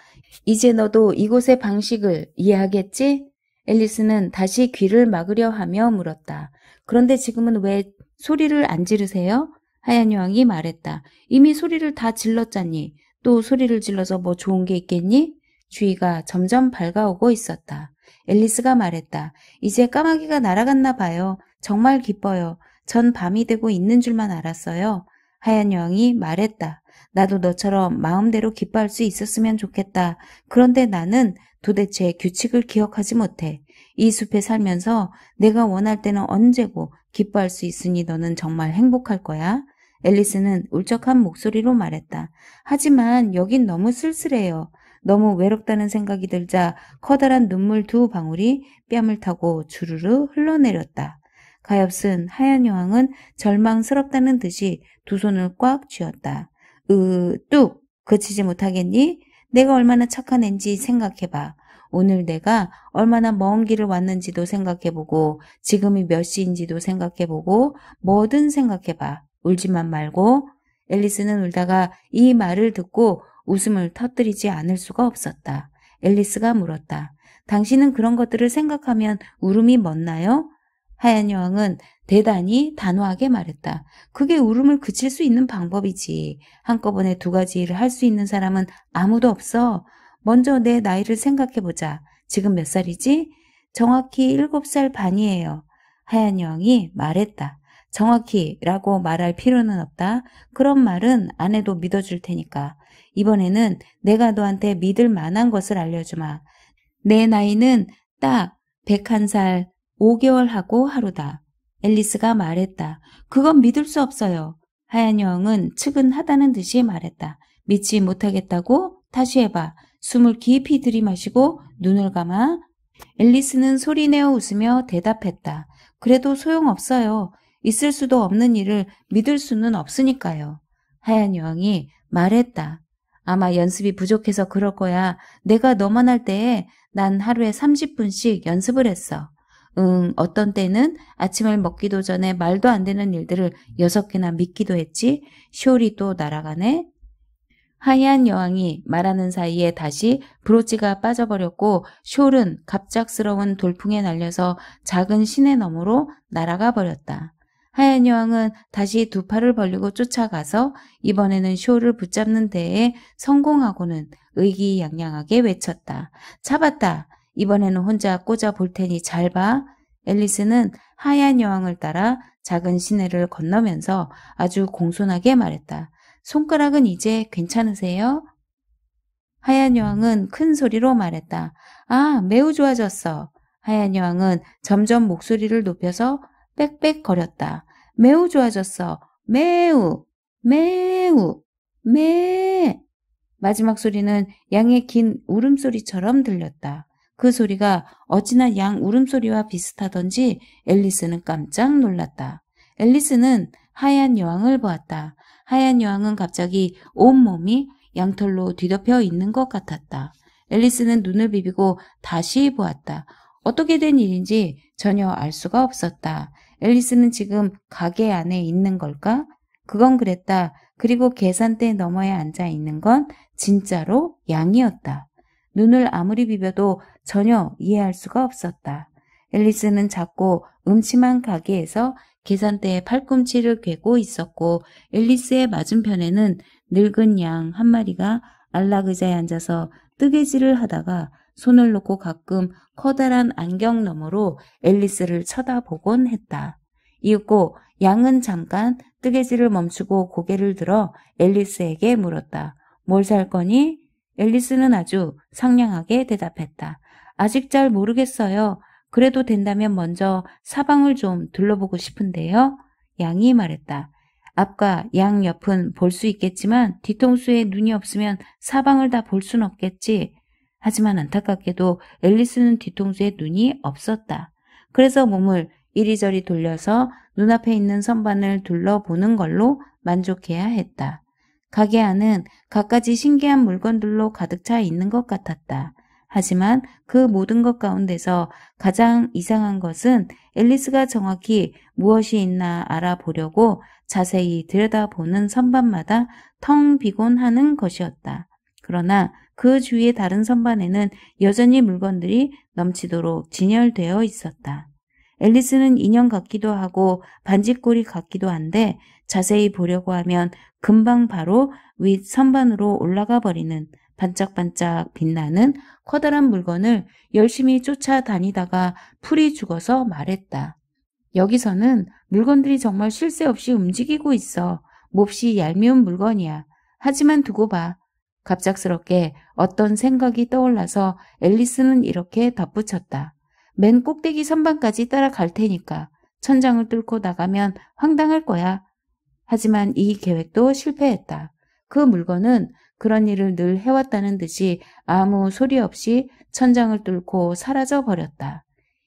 이제 너도 이곳의 방식을 이해하겠지? 앨리스는 다시 귀를 막으려 하며 물었다. 그런데 지금은 왜 소리를 안 지르세요? 하얀 여왕이 말했다. 이미 소리를 다 질렀잖니. 또 소리를 질러서 뭐 좋은 게 있겠니? 주위가 점점 밝아오고 있었다. 앨리스가 말했다. 이제 까마귀가 날아갔나 봐요. 정말 기뻐요. 전 밤이 되고 있는 줄만 알았어요. 하얀 여왕이 말했다. 나도 너처럼 마음대로 기뻐할 수 있었으면 좋겠다. 그런데 나는 도대체 규칙을 기억하지 못해. 이 숲에 살면서 내가 원할 때는 언제고 기뻐할 수 있으니 너는 정말 행복할 거야. 앨리스는 울적한 목소리로 말했다. 하지만 여긴 너무 쓸쓸해요. 너무 외롭다는 생각이 들자 커다란 눈물 두 방울이 뺨을 타고 주르르 흘러내렸다. 가엾은 하얀 여왕은 절망스럽다는 듯이 두 손을 꽉 쥐었다. 뚝! 그치지 못하겠니? 내가 얼마나 착한 앤지 생각해봐. 오늘 내가 얼마나 먼 길을 왔는지도 생각해보고 지금이 몇 시인지도 생각해보고 뭐든 생각해봐. 울지만 말고. 앨리스는 울다가 이 말을 듣고 웃음을 터뜨리지 않을 수가 없었다. 앨리스가 물었다. 당신은 그런 것들을 생각하면 울음이 멎나요? 하얀 여왕은 대단히 단호하게 말했다. 그게 울음을 그칠 수 있는 방법이지. 한꺼번에 두 가지 일을 할 수 있는 사람은 아무도 없어. 먼저 내 나이를 생각해보자. 지금 몇 살이지? 정확히 7살 반이에요. 하얀 여왕이 말했다. 정확히라고 말할 필요는 없다. 그런 말은 안 해도 믿어줄 테니까. 이번에는 내가 너한테 믿을 만한 것을 알려주마. 내 나이는 딱 101살 5개월하고 하루다. 앨리스가 말했다. 그건 믿을 수 없어요. 하얀 여왕은 측은하다는 듯이 말했다. 믿지 못하겠다고? 다시 해봐. 숨을 깊이 들이마시고 눈을 감아. 앨리스는 소리내어 웃으며 대답했다. 그래도 소용없어요. 있을 수도 없는 일을 믿을 수는 없으니까요. 하얀 여왕이 말했다. 아마 연습이 부족해서 그럴 거야. 내가 너만 할 때에 난 하루에 30분씩 연습을 했어. 어떤 때는 아침을 먹기도 전에 말도 안 되는 일들을 6개나 믿기도 했지. 쇼리 또 날아가네. 하얀 여왕이 말하는 사이에 다시 브로치가 빠져버렸고 숄은 갑작스러운 돌풍에 날려서 작은 시내 너머로 날아가 버렸다. 하얀 여왕은 다시 두 팔을 벌리고 쫓아가서 이번에는 숄을 붙잡는 데에 성공하고는 의기양양하게 외쳤다. 잡았다. 이번에는 혼자 꽂아 볼 테니 잘 봐. 앨리스는 하얀 여왕을 따라 작은 시내를 건너면서 아주 공손하게 말했다. 손가락은 이제 괜찮으세요? 하얀 여왕은 큰 소리로 말했다. 아, 매우 좋아졌어. 하얀 여왕은 점점 목소리를 높여서 빽빽거렸다. 매우 좋아졌어. 매우, 매우, 매. 마지막 소리는 양의 긴 울음소리처럼 들렸다. 그 소리가 어찌나 양 울음소리와 비슷하던지 앨리스는 깜짝 놀랐다. 앨리스는 하얀 여왕을 보았다. 하얀 여왕은 갑자기 온몸이 양털로 뒤덮여 있는 것 같았다. 앨리스는 눈을 비비고 다시 보았다. 어떻게 된 일인지 전혀 알 수가 없었다. 앨리스는 지금 가게 안에 있는 걸까? 그건 그랬다. 그리고 계산대 너머에 앉아 있는 건 진짜로 양이었다. 눈을 아무리 비벼도 전혀 이해할 수가 없었다. 앨리스는 작고 음침한 가게에서 계산대에 팔꿈치를 꿰고 있었고 앨리스의 맞은편에는 늙은 양 한 마리가 안락의자에 앉아서 뜨개질을 하다가 손을 놓고 가끔 커다란 안경 너머로 앨리스를 쳐다보곤 했다. 이윽고 양은 잠깐 뜨개질을 멈추고 고개를 들어 앨리스에게 물었다. 뭘 살 거니? 앨리스는 아주 상냥하게 대답했다. 아직 잘 모르겠어요. 그래도 된다면 먼저 사방을 좀 둘러보고 싶은데요. 양이 말했다. 앞과 양 옆은 볼 수 있겠지만 뒤통수에 눈이 없으면 사방을 다 볼 순 없겠지. 하지만 안타깝게도 앨리스는 뒤통수에 눈이 없었다. 그래서 몸을 이리저리 돌려서 눈앞에 있는 선반을 둘러보는 걸로 만족해야 했다. 가게 안은 갖가지 신기한 물건들로 가득 차 있는 것 같았다. 하지만 그 모든 것 가운데서 가장 이상한 것은 앨리스가 정확히 무엇이 있나 알아보려고 자세히 들여다보는 선반마다 텅 비곤 하는 것이었다. 그러나 그 주위의 다른 선반에는 여전히 물건들이 넘치도록 진열되어 있었다. 앨리스는 인형 같기도 하고 반지꼬리 같기도 한데 자세히 보려고 하면 금방 바로 윗 선반으로 올라가 버리는 반짝반짝 빛나는 커다란 물건을 열심히 쫓아다니다가 풀이 죽어서 말했다. 여기서는 물건들이 정말 쉴 새 없이 움직이고 있어. 몹시 얄미운 물건이야. 하지만 두고 봐. 갑작스럽게 어떤 생각이 떠올라서 앨리스는 이렇게 덧붙였다. 맨 꼭대기 선반까지 따라갈 테니까 천장을 뚫고 나가면 황당할 거야. 하지만 이 계획도 실패했다. 그 물건은 그런 일을 늘 해왔다는 듯이 아무 소리 없이 천장을 뚫고 사라져 버렸다.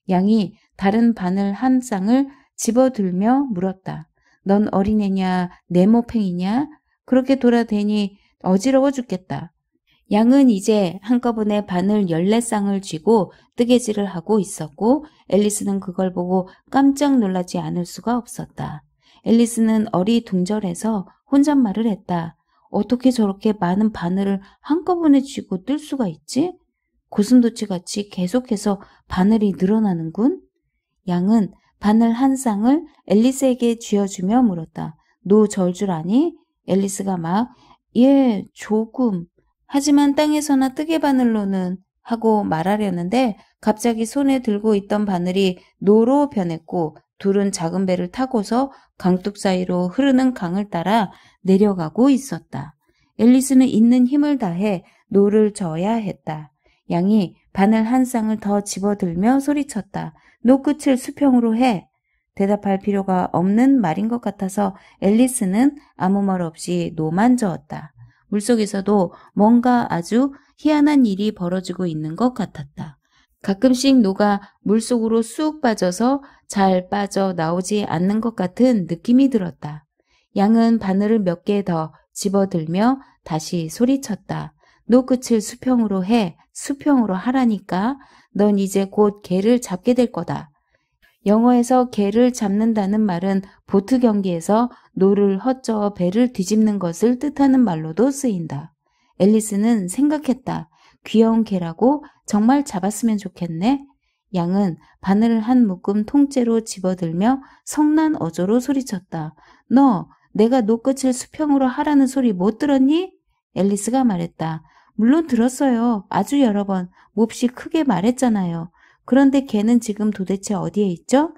양이 다른 바늘 한 쌍을 집어들며 물었다. 넌 어린애냐, 네모팽이냐? 그렇게 돌아대니 어지러워 죽겠다. 양은 이제 한꺼번에 바늘 14쌍을 쥐고 뜨개질을 하고 있었고 앨리스는 그걸 보고 깜짝 놀라지 않을 수가 없었다. 앨리스는 어리둥절해서 혼잣말을 했다. 어떻게 저렇게 많은 바늘을 한꺼번에 쥐고 뜰 수가 있지? 고슴도치같이 계속해서 바늘이 늘어나는군. 양은 바늘 한 쌍을 앨리스에게 쥐어주며 물었다. 너 절 줄 아니? 앨리스가 막 예, 조금. 하지만 땅에서나 뜨개 바늘로는 하고 말하려는데 갑자기 손에 들고 있던 바늘이 노로 변했고 둘은 작은 배를 타고서 강둑 사이로 흐르는 강을 따라 내려가고 있었다. 앨리스는 있는 힘을 다해 노를 저어야 했다. 양이 바늘 한 쌍을 더 집어들며 소리쳤다. 노 끝을 수평으로 해. 대답할 필요가 없는 말인 것 같아서 앨리스는 아무 말 없이 노만 저었다. 물속에서도 뭔가 아주 희한한 일이 벌어지고 있는 것 같았다. 가끔씩 노가 물속으로 쑥 빠져서 잘 빠져 나오지 않는 것 같은 느낌이 들었다. 양은 바늘을 몇 개 더 집어들며 다시 소리쳤다. 노 끝을 수평으로 해. 수평으로 하라니까. 넌 이제 곧 개를 잡게 될 거다. 영어에서 개를 잡는다는 말은 보트 경기에서 노를 헛저어 배를 뒤집는 것을 뜻하는 말로도 쓰인다. 앨리스는 생각했다. 귀여운 개라고 정말 잡았으면 좋겠네. 양은 바늘을 한 묶음 통째로 집어들며 성난 어조로 소리쳤다. 너 내가 노 끝을 수평으로 하라는 소리 못 들었니? 앨리스가 말했다. 물론 들었어요. 아주 여러 번 몹시 크게 말했잖아요. 그런데 개는 지금 도대체 어디에 있죠?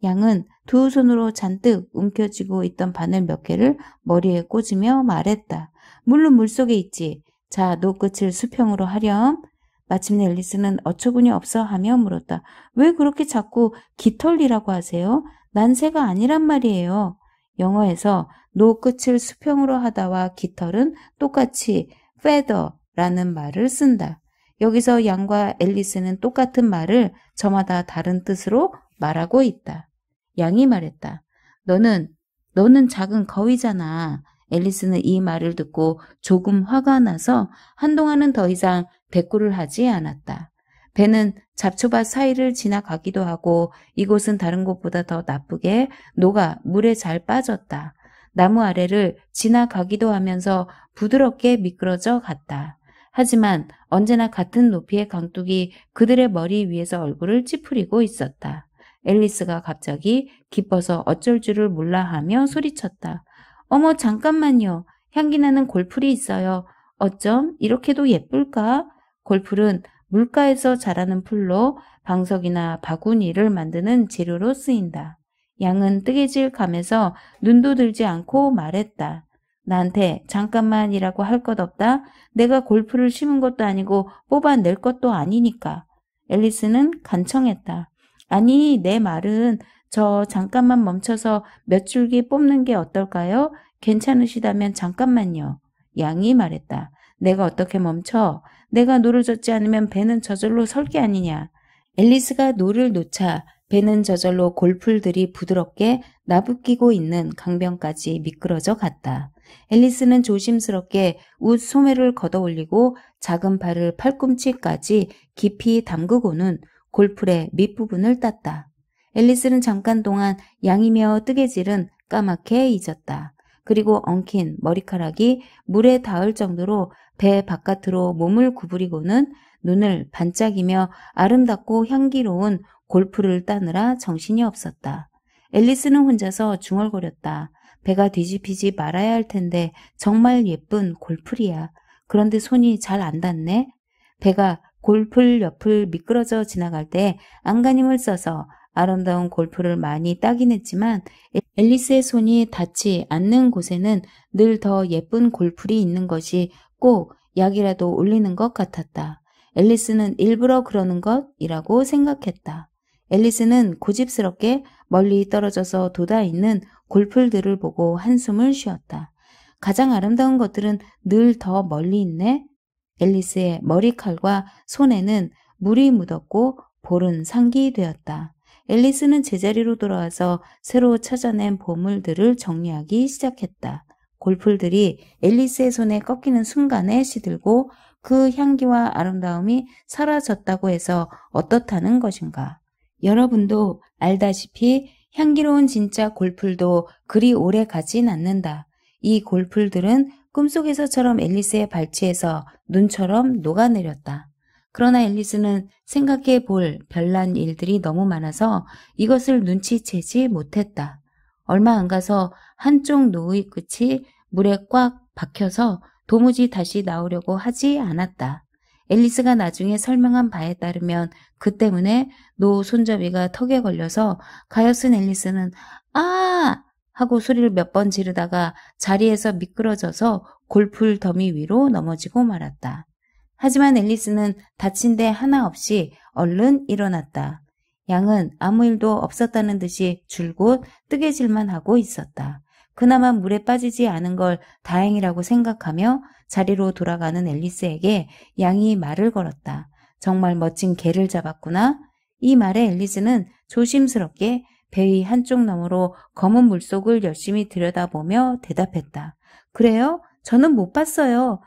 양은 두 손으로 잔뜩 움켜쥐고 있던 바늘 몇 개를 머리에 꽂으며 말했다. 물론 물속에 있지. 자, 노 끝을 수평으로 하렴. 마침내 앨리스는 어처구니 없어 하며 물었다. 왜 그렇게 자꾸 깃털이라고 하세요? 난 새가 아니란 말이에요. 영어에서 노 끝을 수평으로 하다와 깃털은 똑같이 feather라는 말을 쓴다. 여기서 양과 앨리스는 똑같은 말을 저마다 다른 뜻으로 말하고 있다. 양이 말했다. 너는 작은 거위잖아. 앨리스는 이 말을 듣고 조금 화가 나서 한동안은 더 이상 대꾸를 하지 않았다. 배는 잡초밭 사이를 지나가기도 하고 이곳은 다른 곳보다 더 나쁘게 노가 물에 잘 빠졌다. 나무 아래를 지나가기도 하면서 부드럽게 미끄러져 갔다. 하지만 언제나 같은 높이의 강둑이 그들의 머리 위에서 얼굴을 찌푸리고 있었다. 앨리스가 갑자기 기뻐서 어쩔 줄을 몰라 하며 소리쳤다. 어머 잠깐만요. 향기나는 골풀이 있어요. 어쩜 이렇게도 예쁠까? 골풀은 물가에서 자라는 풀로 방석이나 바구니를 만드는 재료로 쓰인다. 양은 뜨개질 감에서 눈도 들지 않고 말했다. 나한테 잠깐만이라고 할 것 없다. 내가 골프를 심은 것도 아니고 뽑아낼 것도 아니니까. 앨리스는 간청했다. 아니 내 말은 저 잠깐만 멈춰서 몇 줄기 뽑는 게 어떨까요? 괜찮으시다면 잠깐만요. 양이 말했다. 내가 어떻게 멈춰? 내가 노를 젓지 않으면 배는 저절로 설 게 아니냐. 앨리스가 노를 놓자 배는 저절로 골풀들이 부드럽게 나부끼고 있는 강변까지 미끄러져 갔다. 앨리스는 조심스럽게 웃 소매를 걷어 올리고 작은 발을 팔꿈치까지 깊이 담그고는 골풀의 밑부분을 땄다. 앨리스는 잠깐 동안 양이며 뜨개질은 까맣게 잊었다. 그리고 엉킨 머리카락이 물에 닿을 정도로 배 바깥으로 몸을 구부리고는 눈을 반짝이며 아름답고 향기로운 골풀을 따느라 정신이 없었다. 앨리스는 혼자서 중얼거렸다. 배가 뒤집히지 말아야 할 텐데 정말 예쁜 골풀이야. 그런데 손이 잘 안 닿네. 배가 골풀 옆을 미끄러져 지나갈 때 안간힘을 써서 아름다운 골풀을 많이 따긴 했지만 앨리스의 손이 닿지 않는 곳에는 늘 더 예쁜 골풀이 있는 것이 꼭 약이라도 올리는 것 같았다. 앨리스는 일부러 그러는 것이라고 생각했다. 앨리스는 고집스럽게 멀리 떨어져서 돋아있는 골풀들을 보고 한숨을 쉬었다. 가장 아름다운 것들은 늘 더 멀리 있네. 앨리스의 머리칼과 손에는 물이 묻었고 볼은 상기되었다. 앨리스는 제자리로 돌아와서 새로 찾아낸 보물들을 정리하기 시작했다. 골풀들이 앨리스의 손에 꺾이는 순간에 시들고 그 향기와 아름다움이 사라졌다고 해서 어떻다는 것인가. 여러분도 알다시피 향기로운 진짜 골풀도 그리 오래 가진 않는다. 이 골풀들은 꿈속에서처럼 앨리스의 발치에서 눈처럼 녹아내렸다. 그러나 앨리스는 생각해 볼 별난 일들이 너무 많아서 이것을 눈치채지 못했다. 얼마 안 가서 한쪽 노의 끝이 물에 꽉 박혀서 도무지 다시 나오려고 하지 않았다. 앨리스가 나중에 설명한 바에 따르면 그 때문에 노 손잡이가 턱에 걸려서 가엾은 앨리스는 아! 하고 소리를 몇 번 지르다가 자리에서 미끄러져서 골풀 더미 위로 넘어지고 말았다. 하지만 앨리스는 다친 데 하나 없이 얼른 일어났다. 양은 아무 일도 없었다는 듯이 줄곧 뜨개질만 하고 있었다. 그나마 물에 빠지지 않은 걸 다행이라고 생각하며 자리로 돌아가는 앨리스에게 양이 말을 걸었다. 정말 멋진 개를 잡았구나. 이 말에 앨리스는 조심스럽게 배의 한쪽 너머로 검은 물속을 열심히 들여다보며 대답했다. 그래요? 저는 못 봤어요.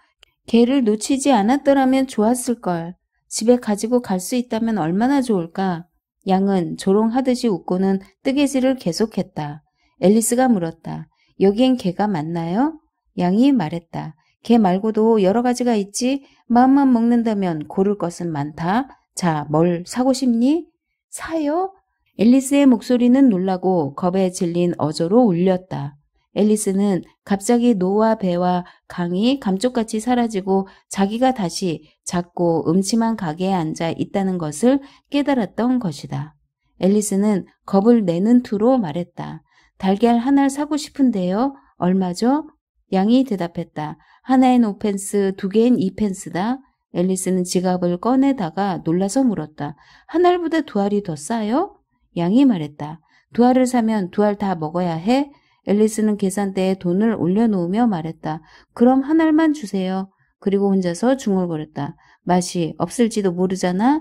개를 놓치지 않았더라면 좋았을걸. 집에 가지고 갈 수 있다면 얼마나 좋을까. 양은 조롱하듯이 웃고는 뜨개질을 계속했다. 앨리스가 물었다. 여기엔 개가 많나요? 양이 말했다. 개 말고도 여러 가지가 있지. 마음만 먹는다면 고를 것은 많다. 자, 뭘 사고 싶니? 사요? 앨리스의 목소리는 놀라고 겁에 질린 어조로 울렸다. 앨리스는 갑자기 노와 배와 강이 감쪽같이 사라지고 자기가 다시 작고 음침한 가게에 앉아 있다는 것을 깨달았던 것이다. 앨리스는 겁을 내는 투로 말했다. 달걀 하나를 사고 싶은데요. 얼마죠? 양이 대답했다. 하나엔 5펜스, 두 개엔 2펜스다. 앨리스는 지갑을 꺼내다가 놀라서 물었다. 한 알보다 두 알이 더 싸요? 양이 말했다. 두 알을 사면 두 알 다 먹어야 해? 앨리스는 계산대에 돈을 올려놓으며 말했다. 그럼 한 알만 주세요. 그리고 혼자서 중얼거렸다. 맛이 없을지도 모르잖아.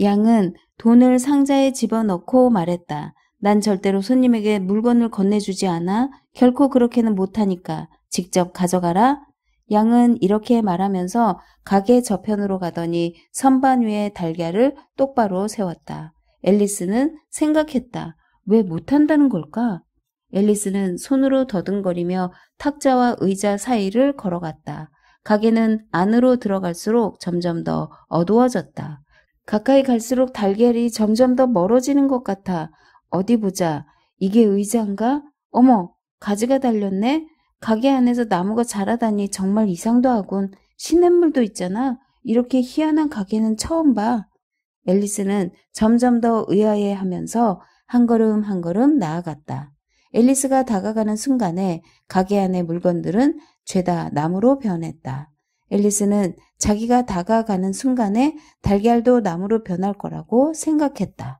양은 돈을 상자에 집어넣고 말했다. 난 절대로 손님에게 물건을 건네주지 않아. 결코 그렇게는 못하니까. 직접 가져가라. 양은 이렇게 말하면서 가게 저편으로 가더니 선반 위에 달걀을 똑바로 세웠다. 앨리스는 생각했다. 왜 못한다는 걸까? 앨리스는 손으로 더듬거리며 탁자와 의자 사이를 걸어갔다. 가게는 안으로 들어갈수록 점점 더 어두워졌다. 가까이 갈수록 달걀이 점점 더 멀어지는 것 같아. 어디 보자. 이게 의자인가? 어머, 가지가 달렸네? 가게 안에서 나무가 자라다니 정말 이상도 하군. 시냇물도 있잖아. 이렇게 희한한 가게는 처음 봐. 앨리스는 점점 더 의아해하면서 한 걸음 한 걸음 나아갔다. 앨리스가 다가가는 순간에 가게 안의 물건들은 죄다 나무로 변했다. 앨리스는 자기가 다가가는 순간에 달걀도 나무로 변할 거라고 생각했다.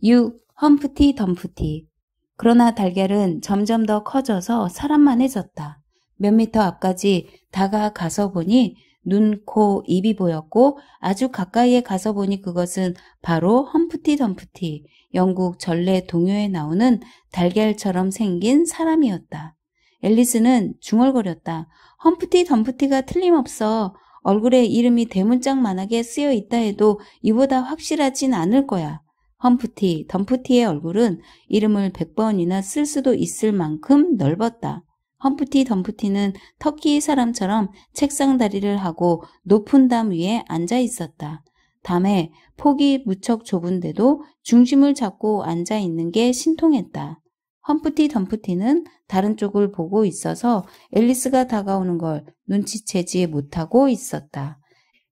6. 험프티 덤프티. 그러나 달걀은 점점 더 커져서 사람만해졌다. 몇 미터 앞까지 다가가서 보니 눈, 코, 입이 보였고 아주 가까이에 가서 보니 그것은 바로 험프티 덤프티, 영국 전래 동요에 나오는 달걀처럼 생긴 사람이었다. 앨리스는 중얼거렸다. 험프티 덤프티가 틀림없어. 얼굴에 이름이 대문짝만하게 쓰여 있다 해도 이보다 확실하진 않을 거야. 험프티 덤프티의 얼굴은 이름을 100번이나 쓸 수도 있을 만큼 넓었다. 험프티 덤프티는 터키 사람처럼 책상 다리를 하고 높은 담 위에 앉아 있었다. 담에 폭이 무척 좁은데도 중심을 잡고 앉아 있는 게 신통했다. 험프티 덤프티는 다른 쪽을 보고 있어서 앨리스가 다가오는 걸 눈치채지 못하고 있었다.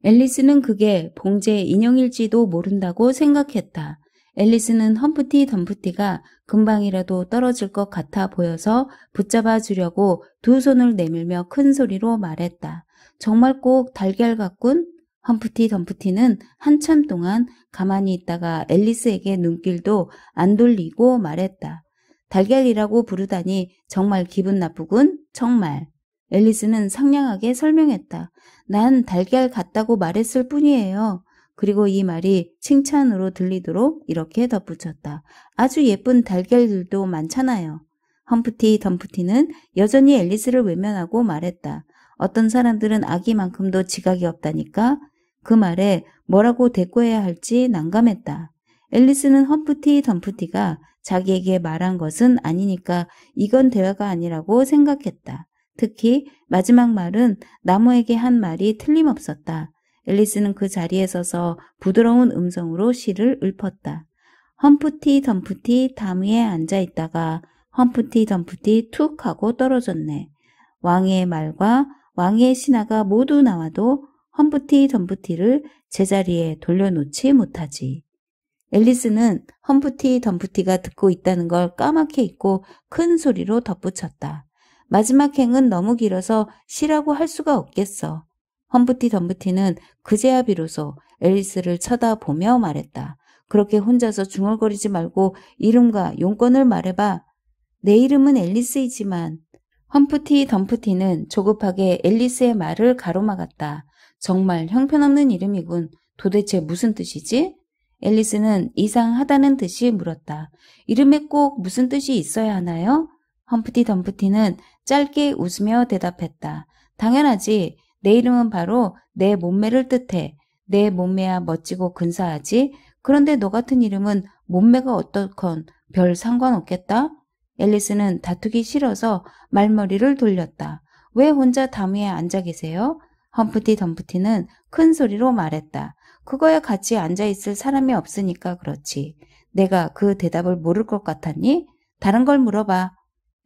앨리스는 그게 봉제 인형일지도 모른다고 생각했다. 앨리스는 험프티 덤프티가 금방이라도 떨어질 것 같아 보여서 붙잡아 주려고 두 손을 내밀며 큰 소리로 말했다. 정말 꼭 달걀 같군? 험프티 덤프티는 한참 동안 가만히 있다가 앨리스에게 눈길도 안 돌리고 말했다. 달걀이라고 부르다니 정말 기분 나쁘군? 정말. 앨리스는 상냥하게 설명했다. 난 달걀 같다고 말했을 뿐이에요. 그리고 이 말이 칭찬으로 들리도록 이렇게 덧붙였다. 아주 예쁜 달걀들도 많잖아요. 험프티 덤프티는 여전히 앨리스를 외면하고 말했다. 어떤 사람들은 아기만큼도 지각이 없다니까? 그 말에 뭐라고 대꾸해야 할지 난감했다. 앨리스는 험프티 덤프티가 자기에게 말한 것은 아니니까 이건 대화가 아니라고 생각했다. 특히 마지막 말은 나무에게 한 말이 틀림없었다. 앨리스는 그 자리에 서서 부드러운 음성으로 시를 읊었다. 험프티 덤프티 나무에 앉아 있다가 험프티 덤프티 툭 하고 떨어졌네. 왕의 말과 왕의 신하가 모두 나와도 험프티 덤프티를 제자리에 돌려놓지 못하지. 앨리스는 험프티 덤프티가 듣고 있다는 걸 까맣게 잊고 큰 소리로 덧붙였다. 마지막 행은 너무 길어서 시라고 할 수가 없겠어. 험프티 덤프티는 그제야 비로소 앨리스를 쳐다보며 말했다. 그렇게 혼자서 중얼거리지 말고 이름과 용건을 말해봐. 내 이름은 앨리스이지만. 험프티 덤프티는 조급하게 앨리스의 말을 가로막았다. 정말 형편없는 이름이군. 도대체 무슨 뜻이지? 앨리스는 이상하다는 듯이 물었다. 이름에 꼭 무슨 뜻이 있어야 하나요? 험프티 덤프티는 짧게 웃으며 대답했다. 당연하지. 내 이름은 바로 내 몸매를 뜻해. 내 몸매야 멋지고 근사하지. 그런데 너 같은 이름은 몸매가 어떻건 별 상관없겠다? 앨리스는 다투기 싫어서 말머리를 돌렸다. 왜 혼자 나무에 앉아 계세요? 험프티 덤프티는 큰 소리로 말했다. 그거야 같이 앉아있을 사람이 없으니까 그렇지. 내가 그 대답을 모를 것 같았니? 다른 걸 물어봐.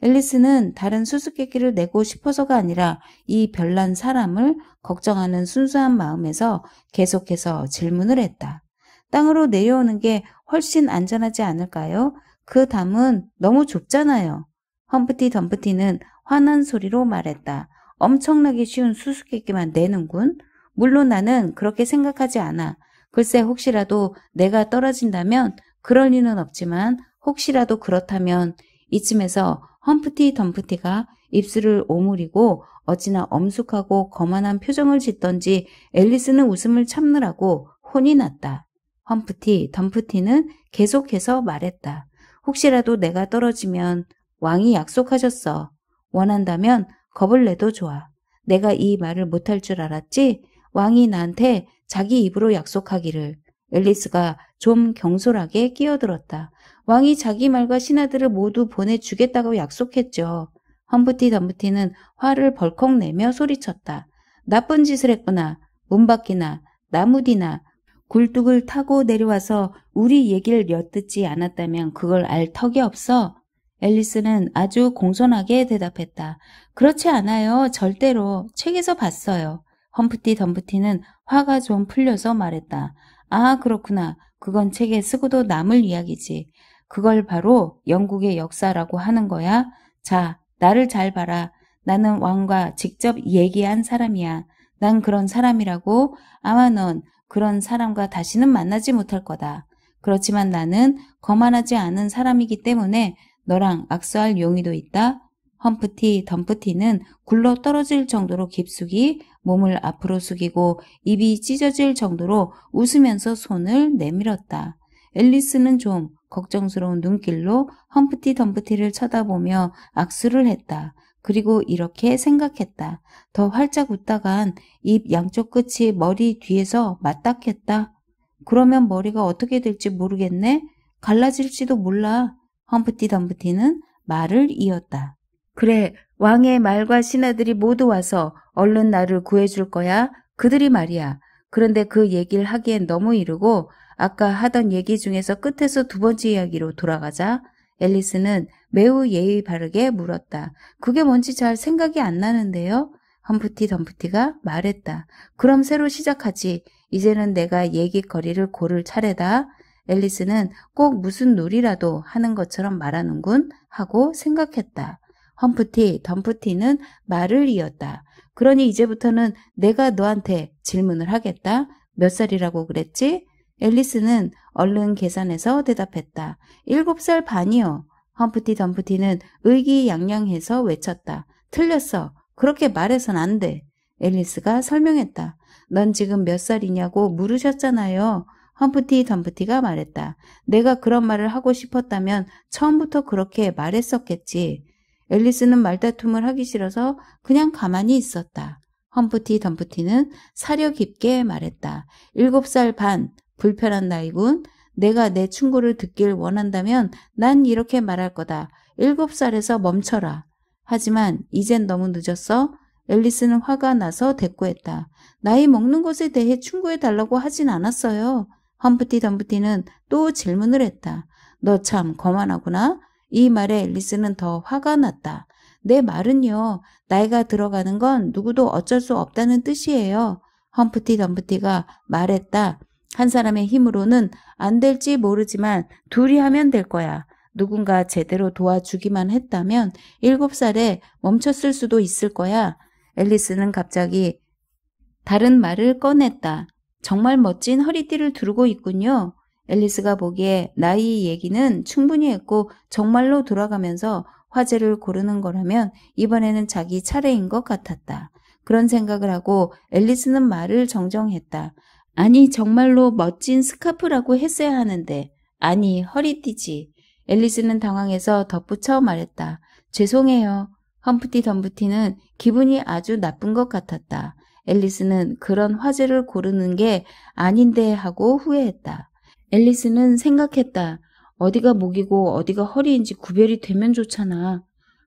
앨리스는 다른 수수께끼를 내고 싶어서가 아니라 이 별난 사람을 걱정하는 순수한 마음에서 계속해서 질문을 했다. 땅으로 내려오는 게 훨씬 안전하지 않을까요? 그 담은 너무 좁잖아요. 험프티 덤프티는 화난 소리로 말했다. 엄청나게 쉬운 수수께끼만 내는군. 물론 나는 그렇게 생각하지 않아. 글쎄 혹시라도 내가 떨어진다면 그럴 리는 없지만 혹시라도 그렇다면 이쯤에서 험프티 덤프티가 입술을 오므리고 어찌나 엄숙하고 거만한 표정을 짓던지 앨리스는 웃음을 참느라고 혼이 났다. 험프티 덤프티는 계속해서 말했다. 혹시라도 내가 떨어지면 왕이 약속하셨어. 원한다면 겁을 내도 좋아. 내가 이 말을 못할 줄 알았지? 왕이 나한테 자기 입으로 약속하기를. 앨리스가 좀 경솔하게 끼어들었다. 왕이 자기 말과 신하들을 모두 보내주겠다고 약속했죠. 험프티 덤프티는 화를 벌컥 내며 소리쳤다. 나쁜 짓을 했구나. 문밖이나 나무디나 굴뚝을 타고 내려와서 우리 얘기를 엿듣지 않았다면 그걸 알 턱이 없어. 앨리스는 아주 공손하게 대답했다. 그렇지 않아요. 절대로. 책에서 봤어요. 험프티 덤프티는 화가 좀 풀려서 말했다. 아, 그렇구나. 그건 책에 쓰고도 남을 이야기지. 그걸 바로 영국의 역사라고 하는 거야. 자, 나를 잘 봐라. 나는 왕과 직접 얘기한 사람이야. 난 그런 사람이라고. 아마 넌 그런 사람과 다시는 만나지 못할 거다. 그렇지만 나는 거만하지 않은 사람이기 때문에 너랑 악수할 용의도 있다. 험프티 덤프티는 굴러 떨어질 정도로 깊숙이 몸을 앞으로 숙이고 입이 찢어질 정도로 웃으면서 손을 내밀었다. 앨리스는 좀 걱정스러운 눈길로 험프티 덤프티를 쳐다보며 악수를 했다. 그리고 이렇게 생각했다. 더 활짝 웃다간 입 양쪽 끝이 머리 뒤에서 맞닿겠다. 그러면 머리가 어떻게 될지 모르겠네? 갈라질지도 몰라. 험프티 덤프티는 말을 이었다. 그래, 왕의 말과 신하들이 모두 와서 얼른 나를 구해줄 거야. 그들이 말이야. 그런데 그 얘기를 하기엔 너무 이르고 아까 하던 얘기 중에서 끝에서 두 번째 이야기로 돌아가자. 앨리스는 매우 예의 바르게 물었다. 그게 뭔지 잘 생각이 안 나는데요. 험프티 덤프티가 말했다. 그럼 새로 시작하지. 이제는 내가 얘기거리를 고를 차례다. 앨리스는 꼭 무슨 놀이라도 하는 것처럼 말하는군 하고 생각했다. 험프티 덤프티는 말을 이었다. 그러니 이제부터는 내가 너한테 질문을 하겠다. 몇 살이라고 그랬지? 앨리스는 얼른 계산해서 대답했다. 7살 반이요. 험프티 덤프티는 의기양양해서 외쳤다. 틀렸어. 그렇게 말해선 안 돼. 앨리스가 설명했다. 넌 지금 몇 살이냐고 물으셨잖아요. 험프티 덤프티가 말했다. 내가 그런 말을 하고 싶었다면 처음부터 그렇게 말했었겠지. 앨리스는 말다툼을 하기 싫어서 그냥 가만히 있었다. 험프티 덤프티는 사려 깊게 말했다. 7살 반, 불편한 나이군. 내가 내 충고를 듣길 원한다면 난 이렇게 말할 거다. 7살에서 멈춰라. 하지만 이젠 너무 늦었어. 앨리스는 화가 나서 대꾸했다. 나이 먹는 것에 대해 충고해달라고 하진 않았어요. 험프티 덤프티는 또 질문을 했다. 너 참 거만하구나. 이 말에 앨리스는 더 화가 났다. 내 말은요. 나이가 들어가는 건 누구도 어쩔 수 없다는 뜻이에요. 험프티 덤프티가 말했다. 한 사람의 힘으로는 안 될지 모르지만 둘이 하면 될 거야. 누군가 제대로 도와주기만 했다면 7살에 멈췄을 수도 있을 거야. 앨리스는 갑자기 다른 말을 꺼냈다. 정말 멋진 허리띠를 두르고 있군요. 앨리스가 보기에 나이 얘기는 충분히 했고 정말로 돌아가면서 화제를 고르는 거라면 이번에는 자기 차례인 것 같았다. 그런 생각을 하고 앨리스는 말을 정정했다. 아니 정말로 멋진 스카프라고 했어야 하는데 아니 허리띠지. 앨리스는 당황해서 덧붙여 말했다. 죄송해요. 험프티 덤프티는 기분이 아주 나쁜 것 같았다. 앨리스는 그런 화제를 고르는 게 아닌데 하고 후회했다. 앨리스는 생각했다. 어디가 목이고 어디가 허리인지 구별이 되면 좋잖아.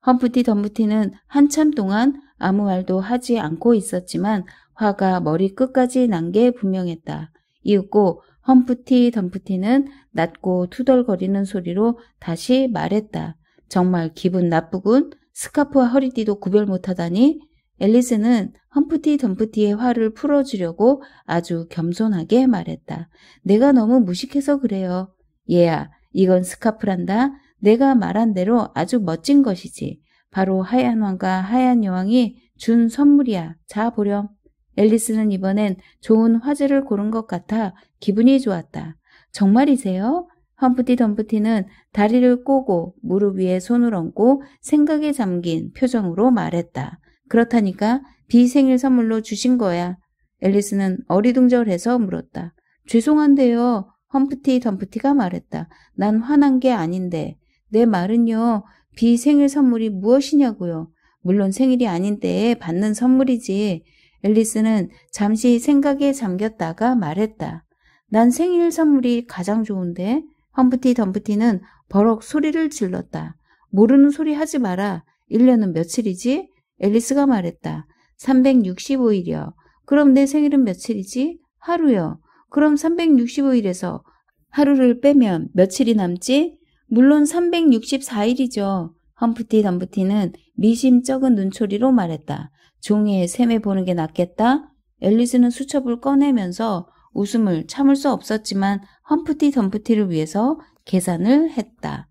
험프티 덤프티는 한참 동안 아무 말도 하지 않고 있었지만 화가 머리 끝까지 난 게 분명했다. 이윽고 험프티 덤프티는 낮고 투덜거리는 소리로 다시 말했다. 정말 기분 나쁘군. 스카프와 허리띠도 구별 못하다니. 앨리스는 험프티 덤프티의 화를 풀어주려고 아주 겸손하게 말했다. 내가 너무 무식해서 그래요. 얘야, 이건 스카프란다. 내가 말한 대로 아주 멋진 것이지. 바로 하얀 왕과 하얀 여왕이 준 선물이야. 자 보렴. 앨리스는 이번엔 좋은 화제를 고른 것 같아 기분이 좋았다. 정말이세요? 험프티 덤프티는 다리를 꼬고 무릎 위에 손을 얹고 생각에 잠긴 표정으로 말했다. 그렇다니까 비생일 선물로 주신 거야. 앨리스는 어리둥절해서 물었다. 죄송한데요. 험프티 덤프티가 말했다. 난 화난 게 아닌데. 내 말은요. 비생일 선물이 무엇이냐고요. 물론 생일이 아닌 때에 받는 선물이지. 앨리스는 잠시 생각에 잠겼다가 말했다. 난 생일 선물이 가장 좋은데. 험프티 덤프티는 버럭 소리를 질렀다. 모르는 소리 하지 마라. 1년은 며칠이지? 앨리스가 말했다. 365일이요. 그럼 내 생일은 며칠이지? 하루요. 그럼 365일에서 하루를 빼면 며칠이 남지? 물론 364일이죠. 험프티 덤프티는 미심쩍은 눈초리로 말했다. 종이에 셈해 보는 게 낫겠다. 앨리스는 수첩을 꺼내면서 웃음을 참을 수 없었지만 험프티 덤프티를 위해서 계산을 했다.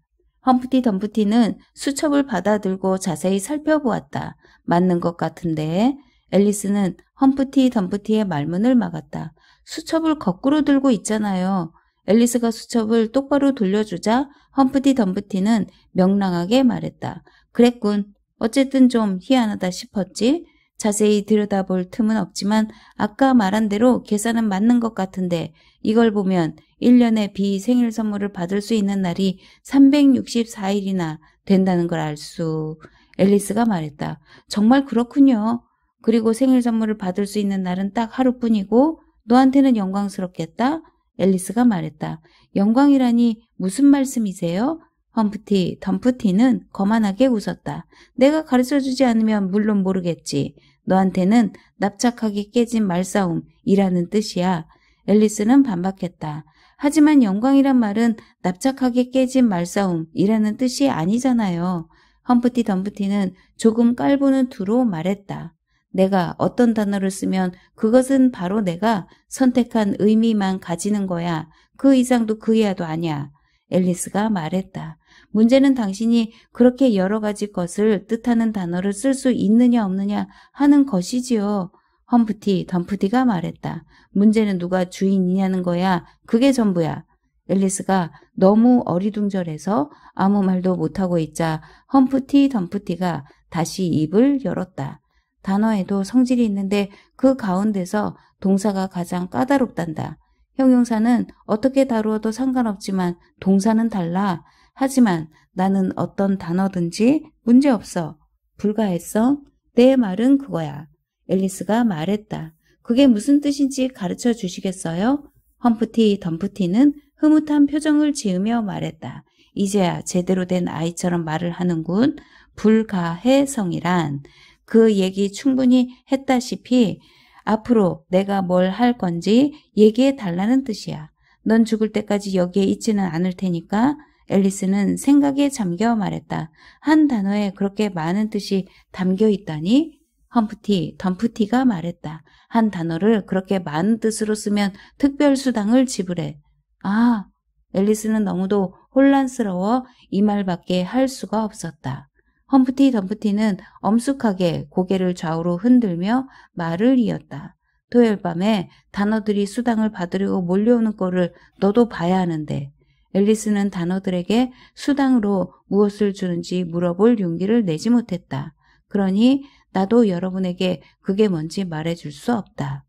험프티 덤프티는 수첩을 받아들고 자세히 살펴보았다. 맞는 것 같은데. 앨리스는 험프티 덤프티의 말문을 막았다. 수첩을 거꾸로 들고 있잖아요. 앨리스가 수첩을 똑바로 돌려주자 험프티 덤프티는 명랑하게 말했다. 그랬군. 어쨌든 좀 희한하다 싶었지. 자세히 들여다볼 틈은 없지만 아까 말한 대로 계산은 맞는 것 같은데 이걸 보면 1년에 비생일 선물을 받을 수 있는 날이 364일이나 된다는 걸 알 수. 앨리스가 말했다. 정말 그렇군요. 그리고 생일 선물을 받을 수 있는 날은 딱 하루뿐이고 너한테는 영광스럽겠다. 앨리스가 말했다. 영광이라니 무슨 말씀이세요? 험프티 덤프티는 거만하게 웃었다. 내가 가르쳐주지 않으면 물론 모르겠지. 너한테는 납작하게 깨진 말싸움이라는 뜻이야. 앨리스는 반박했다. 하지만 영광이란 말은 납작하게 깨진 말싸움이라는 뜻이 아니잖아요. 험프티 덤프티는 조금 깔보는 투로 말했다. 내가 어떤 단어를 쓰면 그것은 바로 내가 선택한 의미만 가지는 거야. 그 이상도 그 이하도 아니야. 앨리스가 말했다. 문제는 당신이 그렇게 여러 가지 것을 뜻하는 단어를 쓸 수 있느냐 없느냐 하는 것이지요. 험프티 덤프티가 말했다. 문제는 누가 주인이냐는 거야. 그게 전부야. 앨리스가 너무 어리둥절해서 아무 말도 못하고 있자 험프티 덤프티가 다시 입을 열었다. 단어에도 성질이 있는데 그 가운데서 동사가 가장 까다롭단다. 형용사는 어떻게 다루어도 상관없지만 동사는 달라. 하지만 나는 어떤 단어든지 문제없어. 불가했어. 내 말은 그거야. 앨리스가 말했다. 그게 무슨 뜻인지 가르쳐 주시겠어요? 험프티 덤프티는 흐뭇한 표정을 지으며 말했다. 이제야 제대로 된 아이처럼 말을 하는군. 불가해성이란 그 얘기 충분히 했다시피 앞으로 내가 뭘 할 건지 얘기해 달라는 뜻이야. 넌 죽을 때까지 여기에 있지는 않을 테니까. 앨리스는 생각에 잠겨 말했다. 한 단어에 그렇게 많은 뜻이 담겨 있다니? 험프티, 덤프티가 말했다. 한 단어를 그렇게 많은 뜻으로 쓰면 특별수당을 지불해. 아, 앨리스는 너무도 혼란스러워 이 말밖에 할 수가 없었다. 험프티 덤프티는 엄숙하게 고개를 좌우로 흔들며 말을 이었다. 토요일 밤에 단어들이 수당을 받으려고 몰려오는 꼴을 너도 봐야 하는데 앨리스는 단어들에게 수당으로 무엇을 주는지 물어볼 용기를 내지 못했다. 그러니 나도 여러분에게 그게 뭔지 말해줄 수 없다.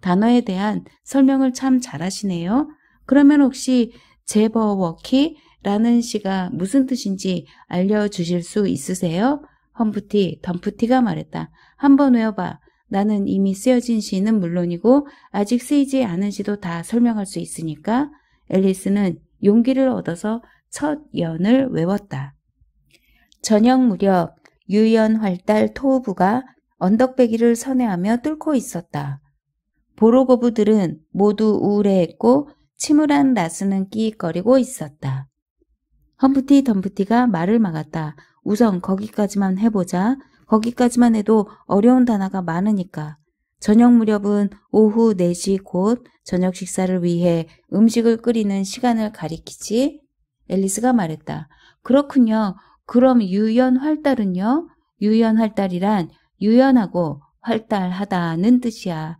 단어에 대한 설명을 참 잘하시네요. 그러면 혹시 제버워키라는 시가 무슨 뜻인지 알려주실 수 있으세요? 험프티, 덤프티가 말했다. 한번 외워봐. 나는 이미 쓰여진 시는 물론이고 아직 쓰이지 않은 시도 다 설명할 수 있으니까. 앨리스는 용기를 얻어서 첫 연을 외웠다. 저녁 무렵 유연활달 토우부가 언덕배기를 선회하며 뚫고 있었다. 보로고부들은 모두 우울해했고 침울한 라스는 끼익거리고 있었다. 험프티 덤프티가 말을 막았다. 우선 거기까지만 해보자. 거기까지만 해도 어려운 단어가 많으니까. 저녁 무렵은 오후 4시 곧 저녁 식사를 위해 음식을 끓이는 시간을 가리키지. 앨리스가 말했다. 그렇군요. 그럼 유연활달은요? 유연활달이란 유연하고 활달하다는 뜻이야.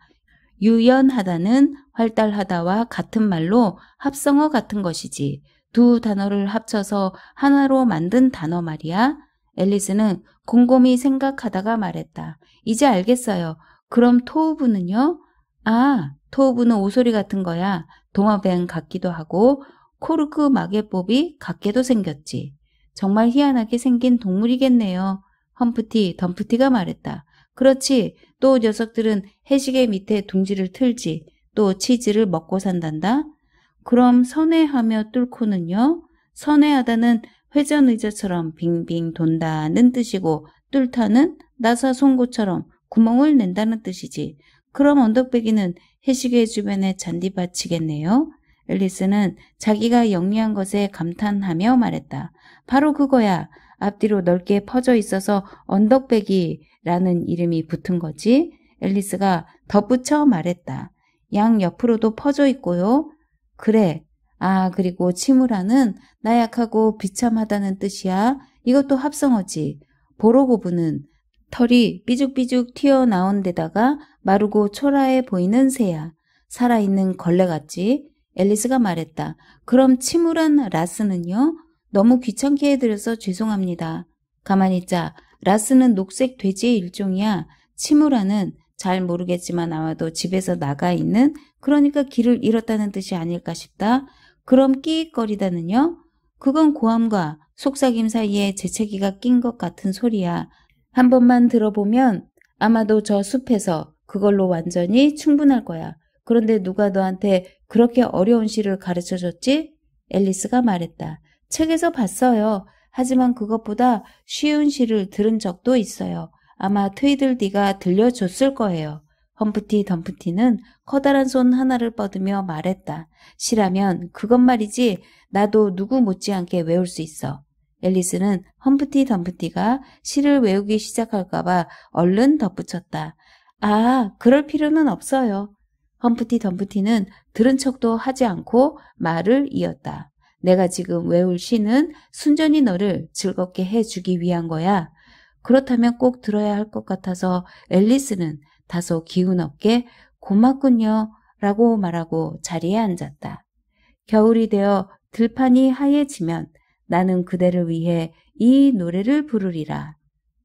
유연하다는 활달하다와 같은 말로 합성어 같은 것이지. 두 단어를 합쳐서 하나로 만든 단어 말이야. 앨리스는 곰곰이 생각하다가 말했다. 이제 알겠어요. 그럼 토우부는요? 아, 토우부는 오소리 같은 거야. 도마뱀 같기도 하고 코르크 마개법이 같게도 생겼지. 정말 희한하게 생긴 동물이겠네요. 험프티, 덤프티가 말했다. 그렇지. 또 녀석들은 해시계 밑에 둥지를 틀지. 또 치즈를 먹고 산단다. 그럼 선회하며 뚫고는요? 선회하다는 회전의자처럼 빙빙 돈다는 뜻이고 뚫다는 나사 송곳처럼 구멍을 낸다는 뜻이지. 그럼 언덕배기는 해시계 주변에 잔디밭이겠네요. 앨리스는 자기가 영리한 것에 감탄하며 말했다. 바로 그거야. 앞뒤로 넓게 퍼져 있어서 언덕배기라는 이름이 붙은 거지. 앨리스가 덧붙여 말했다. 양 옆으로도 퍼져 있고요. 그래. 아, 그리고 치무라는 나약하고 비참하다는 뜻이야. 이것도 합성어지. 보로고부는 털이 삐죽삐죽 튀어나온 데다가 마르고 초라해 보이는 새야. 살아있는 걸레 같지? 앨리스가 말했다. 그럼 치무란 라스는요? 너무 귀찮게 해드려서 죄송합니다. 가만히 있자. 라스는 녹색 돼지의 일종이야. 치무라는 잘 모르겠지만 아마도 집에서 나가 있는, 그러니까 길을 잃었다는 뜻이 아닐까 싶다. 그럼 끼익거리다는요? 그건 고함과 속삭임 사이에 재채기가 낀 것 같은 소리야. 한 번만 들어보면 아마도 저 숲에서 그걸로 완전히 충분할 거야. 그런데 누가 너한테 그렇게 어려운 시를 가르쳐줬지? 앨리스가 말했다. 책에서 봤어요. 하지만 그것보다 쉬운 시를 들은 적도 있어요. 아마 트위들디가 들려줬을 거예요. 험프티 덤프티는 커다란 손 하나를 뻗으며 말했다. 시라면 그것 말이지. 나도 누구 못지않게 외울 수 있어. 앨리스는 험프티 덤프티가 시를 외우기 시작할까봐 얼른 덧붙였다. 아, 그럴 필요는 없어요. 험프티 덤프티는 들은 척도 하지 않고 말을 이었다. 내가 지금 외울 시는 순전히 너를 즐겁게 해주기 위한 거야. 그렇다면 꼭 들어야 할 것 같아서 앨리스는 다소 기운 없게 고맙군요 라고 말하고 자리에 앉았다. 겨울이 되어 들판이 하얘지면 나는 그대를 위해 이 노래를 부르리라.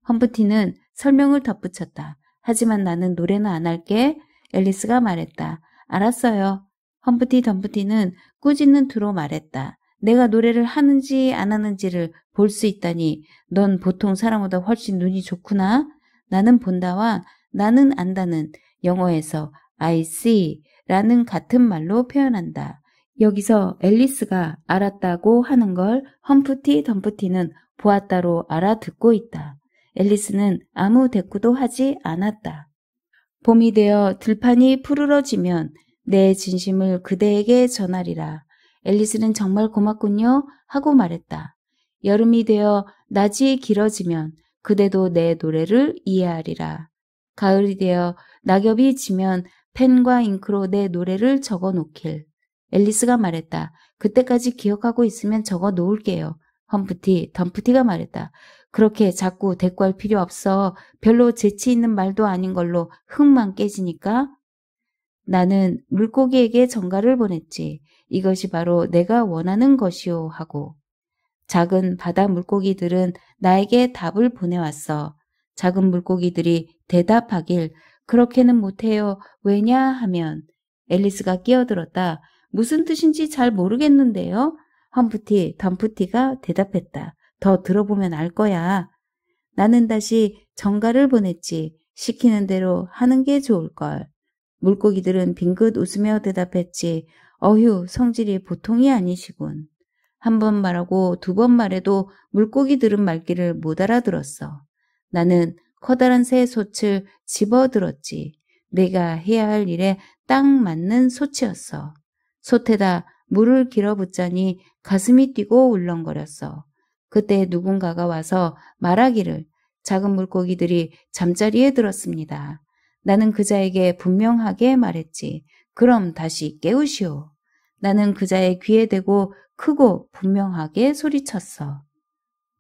험프티는 설명을 덧붙였다. 하지만 나는 노래는 안 할게. 앨리스가 말했다. 알았어요. 험프티 덤프티는 꾸짖는 투로 말했다. 내가 노래를 하는지 안 하는지를 볼 수 있다니 넌 보통 사람보다 훨씬 눈이 좋구나. 나는 본다와 나는 안다는 영어에서 I see 라는 같은 말로 표현한다. 여기서 앨리스가 알았다고 하는 걸 험프티 덤프티는 보았다로 알아듣고 있다. 앨리스는 아무 대꾸도 하지 않았다. 봄이 되어 들판이 푸르러지면 내 진심을 그대에게 전하리라. 앨리스는 정말 고맙군요 하고 말했다. 여름이 되어 낮이 길어지면 그대도 내 노래를 이해하리라. 가을이 되어 낙엽이 지면 펜과 잉크로 내 노래를 적어 놓길. 앨리스가 말했다. 그때까지 기억하고 있으면 적어 놓을게요. 험프티 덤프티가 말했다. 그렇게 자꾸 대꾸할 필요 없어. 별로 재치 있는 말도 아닌 걸로 흥만 깨지니까. 나는 물고기에게 전가를 보냈지. 이것이 바로 내가 원하는 것이오 하고. 작은 바다 물고기들은 나에게 답을 보내왔어. 작은 물고기들이 대답하길 그렇게는 못해요. 왜냐 하면 앨리스가 끼어들었다. 무슨 뜻인지 잘 모르겠는데요. 험프티 덤프티가 대답했다. 더 들어보면 알 거야. 나는 다시 전가를 보냈지. 시키는 대로 하는 게 좋을걸. 물고기들은 빙긋 웃으며 대답했지. 어휴, 성질이 보통이 아니시군. 한 번 말하고 두 번 말해도 물고기들은 말귀를 못 알아들었어. 나는 커다란 새 솥을 집어들었지. 내가 해야 할 일에 딱 맞는 솥이었어. 솥에다 물을 길어붓자니 가슴이 뛰고 울렁거렸어. 그때 누군가가 와서 말하기를 작은 물고기들이 잠자리에 들었습니다. 나는 그자에게 분명하게 말했지. 그럼 다시 깨우시오. 나는 그자의 귀에 대고 크고 분명하게 소리쳤어.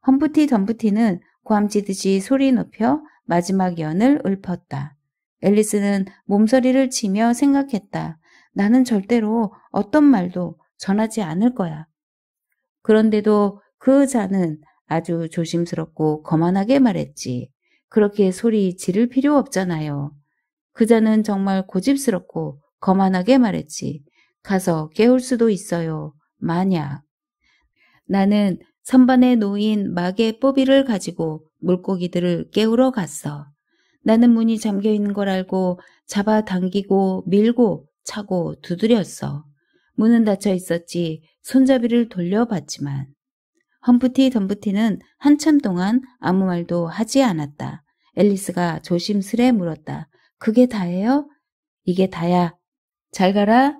험프티 덤프티는 고함치듯이 소리 높여 마지막 연을 읊었다. 앨리스는 몸서리를 치며 생각했다. 나는 절대로 어떤 말도 전하지 않을 거야. 그런데도 그 자는 아주 조심스럽고 거만하게 말했지. 그렇게 소리 지를 필요 없잖아요. 그 자는 정말 고집스럽고 거만하게 말했지. 가서 깨울 수도 있어요. 만약. 나는 선반에 놓인 막의 뽀비를 가지고 물고기들을 깨우러 갔어. 나는 문이 잠겨 있는 걸 알고 잡아당기고 밀고 차고 두드렸어. 문은 닫혀 있었지. 손잡이를 돌려봤지만. 험프티 덤프티는 한참 동안 아무 말도 하지 않았다. 앨리스가 조심스레 물었다. 그게 다예요? 이게 다야. 잘 가라.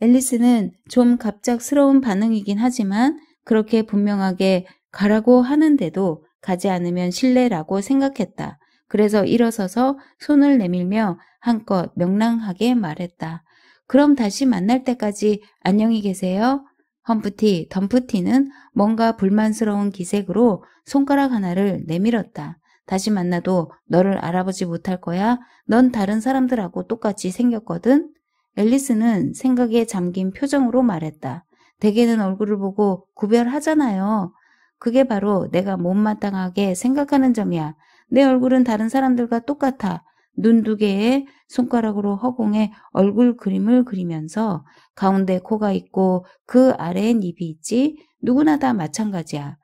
앨리스는 좀 갑작스러운 반응이긴 하지만 그렇게 분명하게 가라고 하는데도 가지 않으면 실례라고 생각했다. 그래서 일어서서 손을 내밀며 한껏 명랑하게 말했다. 그럼 다시 만날 때까지 안녕히 계세요. 험프티 덤프티는 뭔가 불만스러운 기색으로 손가락 하나를 내밀었다. 다시 만나도 너를 알아보지 못할 거야. 넌 다른 사람들하고 똑같이 생겼거든. 앨리스는 생각에 잠긴 표정으로 말했다. 대개는 얼굴을 보고 구별하잖아요. 그게 바로 내가 못마땅하게 생각하는 점이야. 내 얼굴은 다른 사람들과 똑같아. 눈 두 개에 손가락으로 허공에 얼굴 그림을 그리면서 가운데 코가 있고 그 아래엔 입이 있지. 누구나 다 마찬가지야.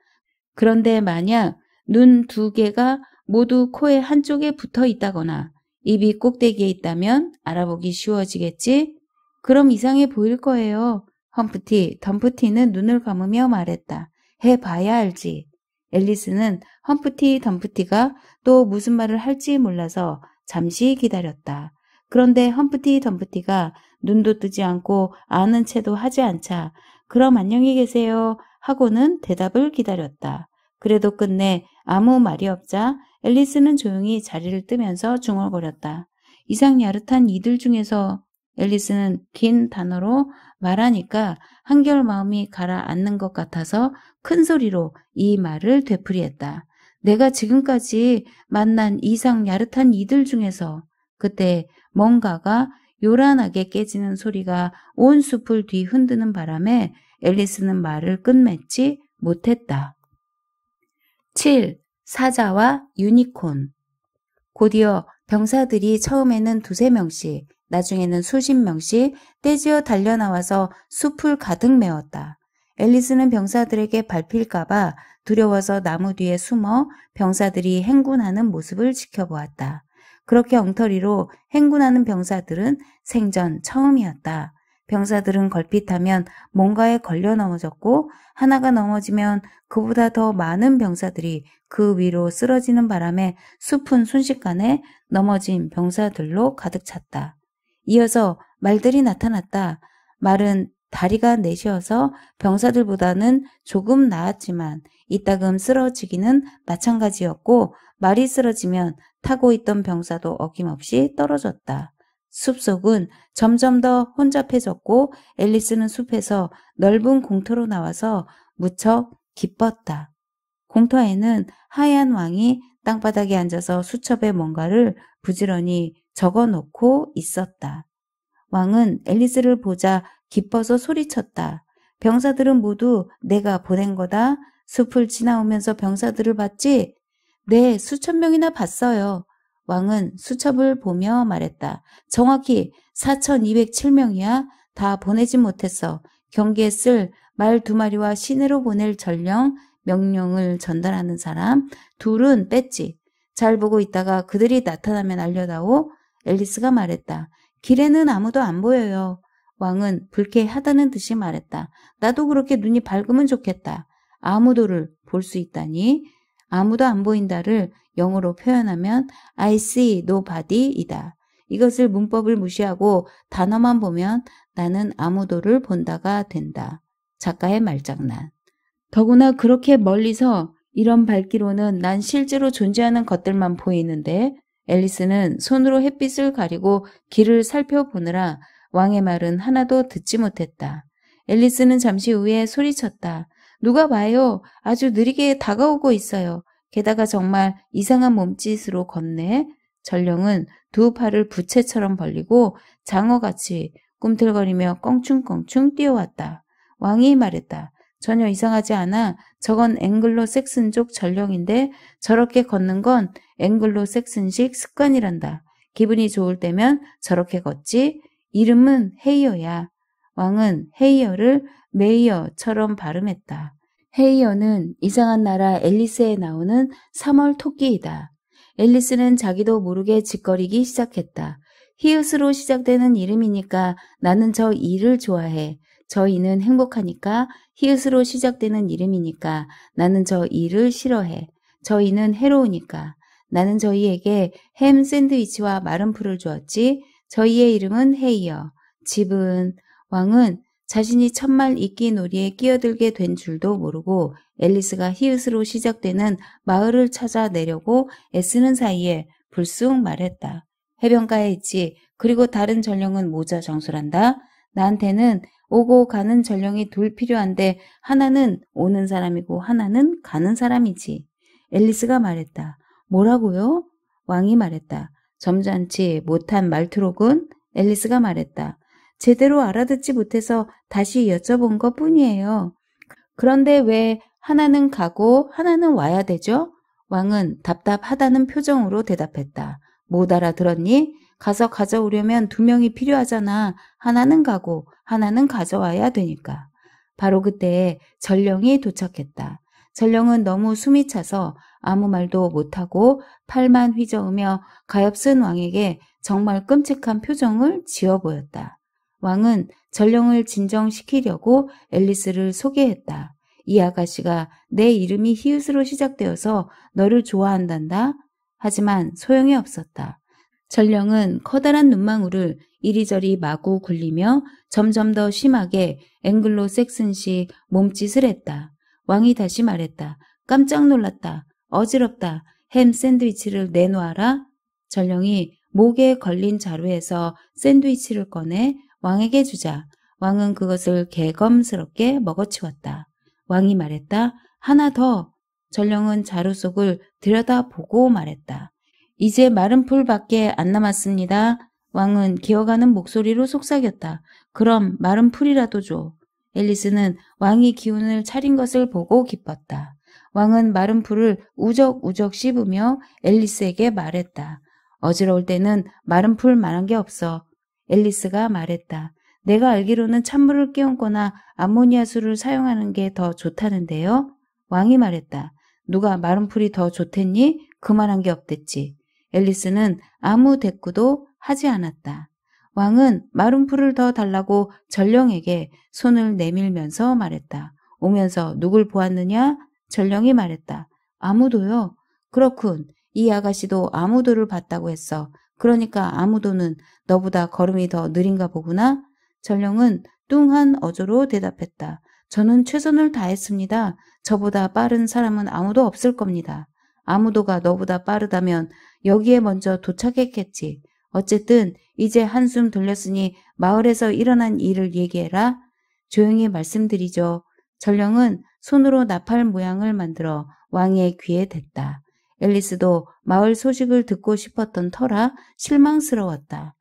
그런데 만약 눈 두 개가 모두 코의 한쪽에 붙어 있다거나 입이 꼭대기에 있다면 알아보기 쉬워지겠지? 그럼 이상해 보일 거예요. 험프티 덤프티는 눈을 감으며 말했다. 해봐야 알지. 앨리스는 험프티 덤프티가 또 무슨 말을 할지 몰라서 잠시 기다렸다. 그런데 험프티 덤프티가 눈도 뜨지 않고 아는 체도 하지 않자 그럼 안녕히 계세요 하고는 대답을 기다렸다. 그래도 끝내 아무 말이 없자 앨리스는 조용히 자리를 뜨면서 중얼거렸다. 이상 야릇한 이들 중에서 앨리스는 긴 단어로 말하니까 한결 마음이 가라앉는 것 같아서 큰 소리로 이 말을 되풀이했다. 내가 지금까지 만난 이상 야릇한 이들 중에서 그때 뭔가가 요란하게 깨지는 소리가 온 숲을 뒤흔드는 바람에 앨리스는 말을 끝맺지 못했다. 7. 사자와 유니콘. 곧이어 병사들이 처음에는 두세 명씩, 나중에는 수십 명씩 떼지어 달려나와서 숲을 가득 메웠다. 앨리스는 병사들에게 밟힐까봐 두려워서 나무 뒤에 숨어 병사들이 행군하는 모습을 지켜보았다. 그렇게 엉터리로 행군하는 병사들은 생전 처음이었다. 병사들은 걸핏하면 뭔가에 걸려 넘어졌고 하나가 넘어지면 그보다 더 많은 병사들이 그 위로 쓰러지는 바람에 숲은 순식간에 넘어진 병사들로 가득 찼다. 이어서 말들이 나타났다. 말은 다리가 넷이어서 병사들보다는 조금 나았지만 이따금 쓰러지기는 마찬가지였고 말이 쓰러지면 타고 있던 병사도 어김없이 떨어졌다. 숲속은 점점 더 혼잡해졌고 앨리스는 숲에서 넓은 공터로 나와서 무척 기뻤다. 공터에는 하얀 왕이 땅바닥에 앉아서 수첩에 뭔가를 부지런히 적어놓고 있었다. 왕은 앨리스를 보자 기뻐서 소리쳤다. 병사들은 모두 내가 보낸 거다. 숲을 지나오면서 병사들을 봤지? 네, 수천 명이나 봤어요. 왕은 수첩을 보며 말했다. 정확히 4,207명이야. 다 보내지 못했어. 경기에 쓸 말 2마리와 시내로 보낼 전령, 명령을 전달하는 사람 둘은 뺐지. 잘 보고 있다가 그들이 나타나면 알려다오. 앨리스가 말했다. 길에는 아무도 안 보여요. 왕은 불쾌하다는 듯이 말했다. 나도 그렇게 눈이 밝으면 좋겠다. 아무도를 볼 수 있다니. 아무도 안 보인다를 영어로 표현하면 I see nobody이다. 이것을 문법을 무시하고 단어만 보면 나는 아무도를 본다가 된다. 작가의 말장난. 더구나 그렇게 멀리서 이런 밝기로는 난 실제로 존재하는 것들만 보이는데 앨리스는 손으로 햇빛을 가리고 길을 살펴보느라 왕의 말은 하나도 듣지 못했다. 앨리스는 잠시 후에 소리쳤다. 누가 봐요. 아주 느리게 다가오고 있어요. 게다가 정말 이상한 몸짓으로 걷네. 전령은 두 팔을 부채처럼 벌리고 장어같이 꿈틀거리며 껑충껑충 뛰어왔다. 왕이 말했다. 전혀 이상하지 않아. 저건 앵글로 섹슨족 전령인데 저렇게 걷는 건 앵글로 섹슨식 습관이란다. 기분이 좋을 때면 저렇게 걷지. 이름은 헤이어야. 왕은 헤이어를 메이어처럼 발음했다. 헤이어는 이상한 나라 앨리스에 나오는 3월 토끼이다. 앨리스는 자기도 모르게 짓거리기 시작했다. 히읗으로 시작되는 이름이니까 나는 저 이를 좋아해. 저 이는 행복하니까 히읗으로 시작되는 이름이니까 나는 저 이를 싫어해. 저 이는 해로우니까 나는 저희에게 햄 샌드위치와 마른 풀을 주었지. 저희의 이름은 헤이어. 집은 왕은 자신이 천말 읽기 놀이에 끼어들게 된 줄도 모르고 앨리스가 히읗으로 시작되는 마을을 찾아 내려고 애쓰는 사이에 불쑥 말했다. 해변가에 있지. 그리고 다른 전령은 모자 정수란다. 나한테는 오고 가는 전령이 둘 필요한데 하나는 오는 사람이고 하나는 가는 사람이지. 앨리스가 말했다. 뭐라고요? 왕이 말했다. 점잖지 못한 말투로군. 앨리스가 말했다. 제대로 알아듣지 못해서 다시 여쭤본 것 뿐이에요. 그런데 왜 하나는 가고 하나는 와야 되죠? 왕은 답답하다는 표정으로 대답했다. 못 알아들었니? 가서 가져오려면 2명이 필요하잖아. 하나는 가고 하나는 가져와야 되니까. 바로 그때 전령이 도착했다. 전령은 너무 숨이 차서 아무 말도 못하고 팔만 휘저으며 가엾은 왕에게 정말 끔찍한 표정을 지어 보였다. 왕은 전령을 진정시키려고 앨리스를 소개했다. 이 아가씨가 내 이름이 히읗으로 시작되어서 너를 좋아한단다. 하지만 소용이 없었다. 전령은 커다란 눈망울을 이리저리 마구 굴리며 점점 더 심하게 앵글로 섹슨식 몸짓을 했다. 왕이 다시 말했다. 깜짝 놀랐다. 어지럽다. 햄 샌드위치를 내놓아라. 전령이 목에 걸린 자루에서 샌드위치를 꺼내 왕에게 주자. 왕은 그것을 개검스럽게 먹어치웠다. 왕이 말했다. 하나 더. 전령은 자루 속을 들여다보고 말했다. 이제 마른 풀밖에 안 남았습니다. 왕은 기어가는 목소리로 속삭였다. 그럼 마른 풀이라도 줘. 앨리스는 왕이 기운을 차린 것을 보고 기뻤다. 왕은 마른 풀을 우적우적 씹으며 앨리스에게 말했다. 어지러울 때는 마른 풀만한 게 없어. 앨리스가 말했다. 내가 알기로는 찬물을 끼얹거나 암모니아수를 사용하는 게 더 좋다는데요. 왕이 말했다. 누가 마른 풀이 더 좋댔니? 그만한 게 없댔지. 앨리스는 아무 대꾸도 하지 않았다. 왕은 마른 풀을 더 달라고 전령에게 손을 내밀면서 말했다. 오면서 누굴 보았느냐? 전령이 말했다. 아무도요. 그렇군. 이 아가씨도 아무도를 봤다고 했어. 그러니까 아무도는 너보다 걸음이 더 느린가 보구나. 전령은 뚱한 어조로 대답했다. 저는 최선을 다했습니다. 저보다 빠른 사람은 아무도 없을 겁니다. 아무도가 너보다 빠르다면 여기에 먼저 도착했겠지. 어쨌든 이제 한숨 돌렸으니 마을에서 일어난 일을 얘기해라. 조용히 말씀드리죠. 전령은 손으로 나팔 모양을 만들어 왕의 귀에 댔다. 앨리스도 마을 소식을 듣고 싶었던 터라 실망스러웠다.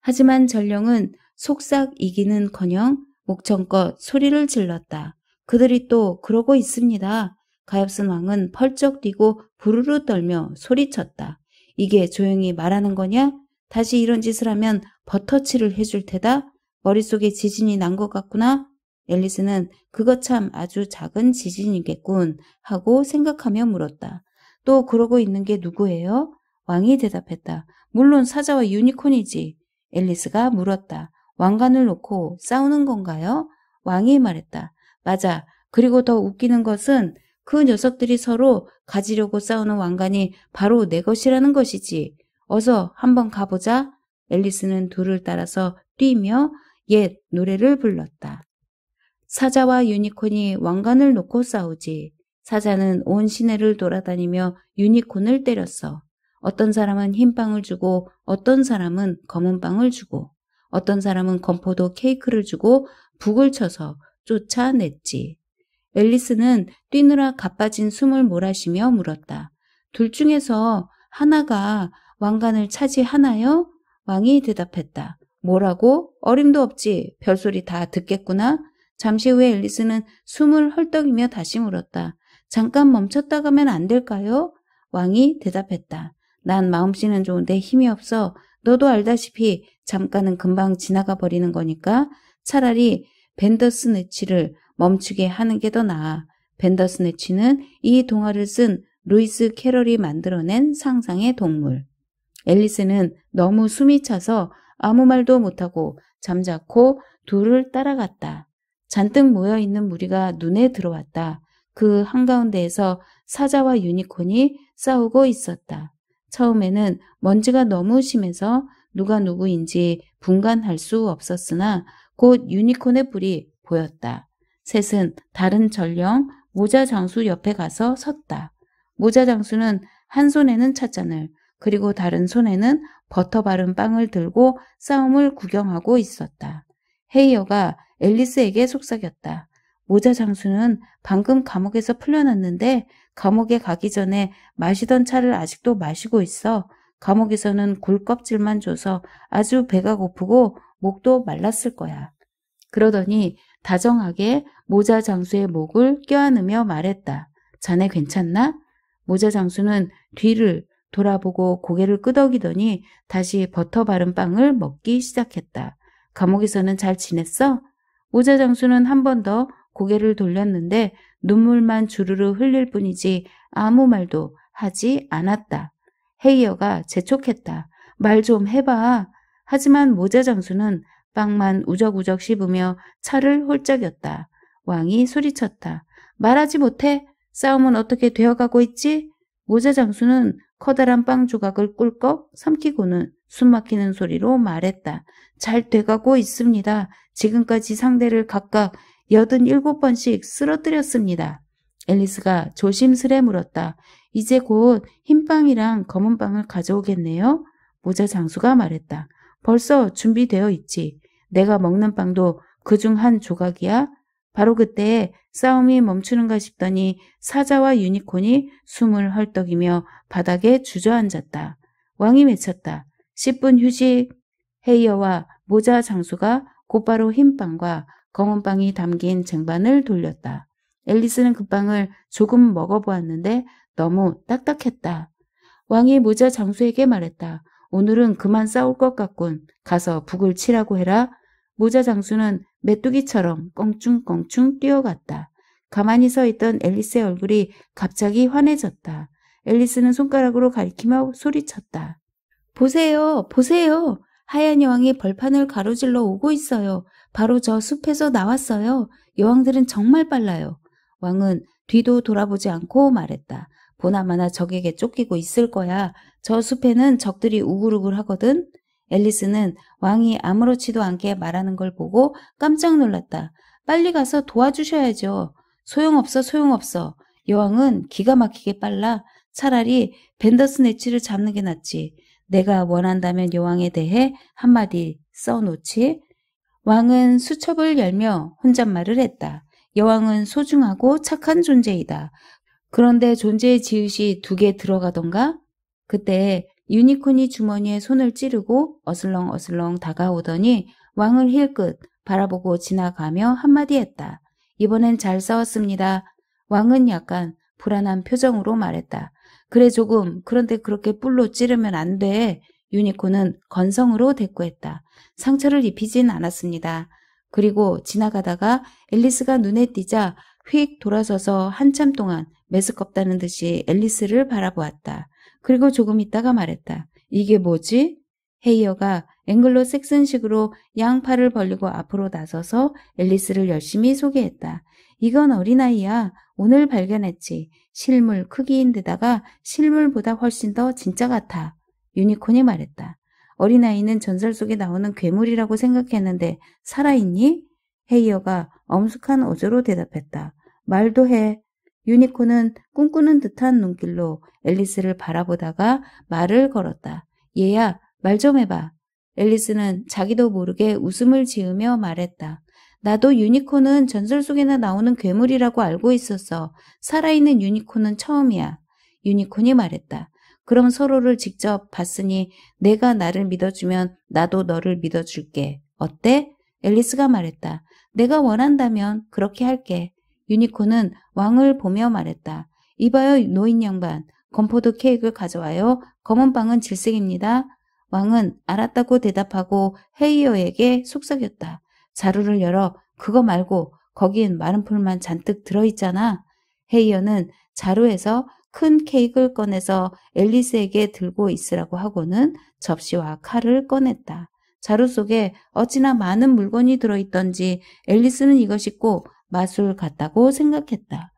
하지만 전령은 속삭 이기는커녕 목청껏 소리를 질렀다. 그들이 또 그러고 있습니다. 가엾은 왕은 펄쩍 뛰고 부르르 떨며 소리쳤다. 이게 조용히 말하는 거냐? 다시 이런 짓을 하면 버터치를 해줄 테다. 머릿속에 지진이 난 것 같구나. 앨리스는 그것 참 아주 작은 지진이겠군 하고 생각하며 물었다. 또 그러고 있는 게 누구예요? 왕이 대답했다. 물론 사자와 유니콘이지. 앨리스가 물었다. 왕관을 놓고 싸우는 건가요? 왕이 말했다. 맞아. 그리고 더 웃기는 것은 그 녀석들이 서로 가지려고 싸우는 왕관이 바로 내 것이라는 것이지. 어서 한번 가보자. 앨리스는 둘을 따라서 뛰며 옛 노래를 불렀다. 사자와 유니콘이 왕관을 놓고 싸우지. 사자는 온 시내를 돌아다니며 유니콘을 때렸어. 어떤 사람은 흰 빵을 주고 어떤 사람은 검은 빵을 주고 어떤 사람은 건포도 케이크를 주고 북을 쳐서 쫓아냈지. 앨리스는 뛰느라 가빠진 숨을 몰아쉬며 물었다. 둘 중에서 하나가 왕관을 차지하나요? 왕이 대답했다. 뭐라고? 어림도 없지. 별소리 다 듣겠구나. 잠시 후에 앨리스는 숨을 헐떡이며 다시 물었다. 잠깐 멈췄다 가면 안 될까요? 왕이 대답했다. 난 마음씨는 좋은데 힘이 없어. 너도 알다시피 잠깐은 금방 지나가 버리는 거니까 차라리 벤더스네치를 멈추게 하는 게 더 나아. 벤더스네치는 이 동화를 쓴 루이스 캐럴이 만들어낸 상상의 동물. 앨리스는 너무 숨이 차서 아무 말도 못하고 잠자코 둘을 따라갔다. 잔뜩 모여있는 무리가 눈에 들어왔다. 그 한가운데에서 사자와 유니콘이 싸우고 있었다. 처음에는 먼지가 너무 심해서 누가 누구인지 분간할 수 없었으나 곧 유니콘의 뿔이 보였다. 셋은 다른 전령 모자 장수 옆에 가서 섰다. 모자 장수는 한 손에는 찻잔을 그리고 다른 손에는 버터 바른 빵을 들고 싸움을 구경하고 있었다. 헤이어가 앨리스에게 속삭였다. 모자 장수는 방금 감옥에서 풀려났는데 감옥에 가기 전에 마시던 차를 아직도 마시고 있어. 감옥에서는 굴껍질만 줘서 아주 배가 고프고 목도 말랐을 거야. 그러더니 다정하게 모자 장수의 목을 껴안으며 말했다. 자네 괜찮나? 모자 장수는 뒤를 돌아보고 고개를 끄덕이더니 다시 버터 바른 빵을 먹기 시작했다. 감옥에서는 잘 지냈어? 모자 장수는 한 번 더 고개를 돌렸는데 눈물만 주르르 흘릴 뿐이지 아무 말도 하지 않았다. 헤이어가 재촉했다. 말 좀 해봐. 하지만 모자 장수는 빵만 우적우적 씹으며 차를 홀짝였다. 왕이 소리쳤다. 말하지 못해? 싸움은 어떻게 되어가고 있지? 모자 장수는 커다란 빵 조각을 꿀꺽 삼키고는 숨막히는 소리로 말했다. 잘 돼가고 있습니다. 지금까지 상대를 각각 87번씩 쓰러뜨렸습니다. 앨리스가 조심스레 물었다. 이제 곧 흰빵이랑 검은빵을 가져오겠네요? 모자 장수가 말했다. 벌써 준비되어 있지. 내가 먹는 빵도 그중 한 조각이야. 바로 그때 싸움이 멈추는가 싶더니 사자와 유니콘이 숨을 헐떡이며 바닥에 주저앉았다. 왕이 외쳤다. 10분 휴식. 헤이어와 모자 장수가 곧바로 흰빵과 검은빵이 담긴 쟁반을 돌렸다. 앨리스는 그 빵을 조금 먹어보았는데 너무 딱딱했다. 왕이 모자 장수에게 말했다. 오늘은 그만 싸울 것 같군. 가서 북을 치라고 해라. 모자 장수는 메뚜기처럼 껑충껑충 뛰어갔다. 가만히 서 있던 앨리스의 얼굴이 갑자기 환해졌다. 앨리스는 손가락으로 가리키며 소리쳤다. 보세요, 보세요. 하얀 여왕이 벌판을 가로질러 오고 있어요. 바로 저 숲에서 나왔어요. 여왕들은 정말 빨라요. 왕은 뒤도 돌아보지 않고 말했다. 보나마나 적에게 쫓기고 있을 거야. 저 숲에는 적들이 우글우글 하거든. 앨리스는 왕이 아무렇지도 않게 말하는 걸 보고 깜짝 놀랐다. 빨리 가서 도와주셔야죠. 소용없어, 소용없어. 여왕은 기가 막히게 빨라. 차라리 벤더스네치를 잡는 게 낫지. 내가 원한다면 여왕에 대해 한마디 써놓지. 왕은 수첩을 열며 혼잣말을 했다. 여왕은 소중하고 착한 존재이다. 그런데 존재의 지읒이 2개 들어가던가? 그때 유니콘이 주머니에 손을 찌르고 어슬렁어슬렁 다가오더니 왕을 힐끗 바라보고 지나가며 한마디 했다. 이번엔 잘 싸웠습니다. 왕은 약간 불안한 표정으로 말했다. 그래 조금. 그런데 그렇게 뿔로 찌르면 안 돼. 유니콘은 건성으로 대꾸했다. 상처를 입히진 않았습니다. 그리고 지나가다가 앨리스가 눈에 띄자 휙 돌아서서 한참 동안 메스껍다는 듯이 앨리스를 바라보았다. 그리고 조금 있다가 말했다. 이게 뭐지? 헤이어가 앵글로 섹슨식으로 양팔을 벌리고 앞으로 나서서 앨리스를 열심히 소개했다. 이건 어린아이야. 오늘 발견했지. 실물 크기인데다가 실물보다 훨씬 더 진짜 같아. 유니콘이 말했다. 어린아이는 전설 속에 나오는 괴물이라고 생각했는데 살아있니? 헤이어가 엄숙한 어조로 대답했다. 말도 해. 유니콘은 꿈꾸는 듯한 눈길로 앨리스를 바라보다가 말을 걸었다. 얘야, 말 좀 해봐. 앨리스는 자기도 모르게 웃음을 지으며 말했다. 나도 유니콘은 전설 속에나 나오는 괴물이라고 알고 있었어. 살아있는 유니콘은 처음이야. 유니콘이 말했다. 그럼 서로를 직접 봤으니 내가 나를 믿어주면 나도 너를 믿어줄게. 어때? 앨리스가 말했다. 내가 원한다면 그렇게 할게. 유니콘은 왕을 보며 말했다. 이봐요 노인 양반. 건포도 케이크를 가져와요. 검은 빵은 질색입니다. 왕은 알았다고 대답하고 헤이어에게 속삭였다. 자루를 열어. 그거 말고 거긴 마른 풀만 잔뜩 들어있잖아. 헤이어는 자루에서 큰 케이크를 꺼내서 앨리스에게 들고 있으라고 하고는 접시와 칼을 꺼냈다. 자루 속에 어찌나 많은 물건이 들어있던지 앨리스는 이것이 꼭 마술 같다고 생각했다.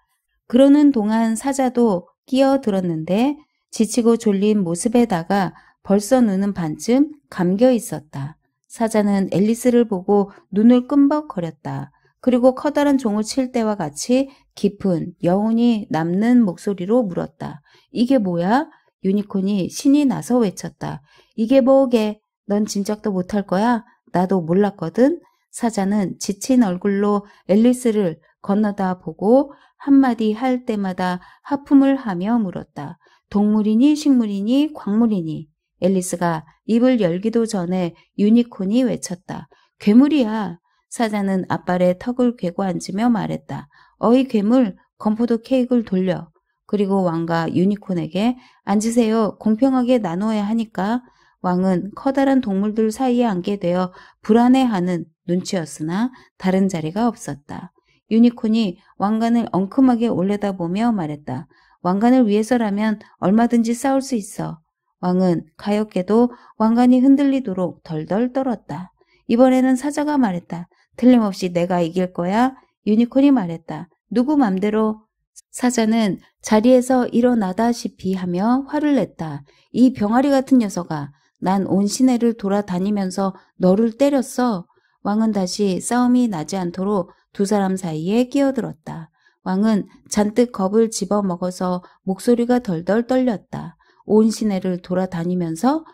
그러는 동안 사자도 끼어들었는데 지치고 졸린 모습에다가 벌써 눈은 반쯤 감겨 있었다. 사자는 앨리스를 보고 눈을 끔벅거렸다. 그리고 커다란 종을 칠 때와 같이 깊은 여운이 남는 목소리로 물었다. 이게 뭐야? 유니콘이 신이 나서 외쳤다. 이게 뭐게? 넌 짐작도 못할 거야? 나도 몰랐거든. 사자는 지친 얼굴로 앨리스를 건너다 보고 한마디 할 때마다 하품을 하며 물었다. 동물이니 식물이니 광물이니? 앨리스가 입을 열기도 전에 유니콘이 외쳤다. 괴물이야. 사자는 앞발에 턱을 괴고 앉으며 말했다. 어이 괴물, 건포도 케이크를 돌려. 그리고 왕과 유니콘에게 앉으세요. 공평하게 나눠야 하니까. 왕은 커다란 동물들 사이에 앉게 되어 불안해하는 눈치였으나 다른 자리가 없었다. 유니콘이 왕관을 엉큼하게 올려다보며 말했다. 왕관을 위해서라면 얼마든지 싸울 수 있어. 왕은 가엾게도 왕관이 흔들리도록 덜덜 떨었다. 이번에는 사자가 말했다. 틀림없이 내가 이길 거야. 유니콘이 말했다. 누구 맘대로. 사자는 자리에서 일어나다시피 하며 화를 냈다. 이 병아리 같은 녀석아. 난 온 시내를 돌아다니면서 너를 때렸어. 왕은 다시 싸움이 나지 않도록 2사람 사이에 끼어들었다. 왕은 잔뜩 겁을 집어먹어서 목소리가 덜덜 떨렸다. 온 시내를 돌아다니면서?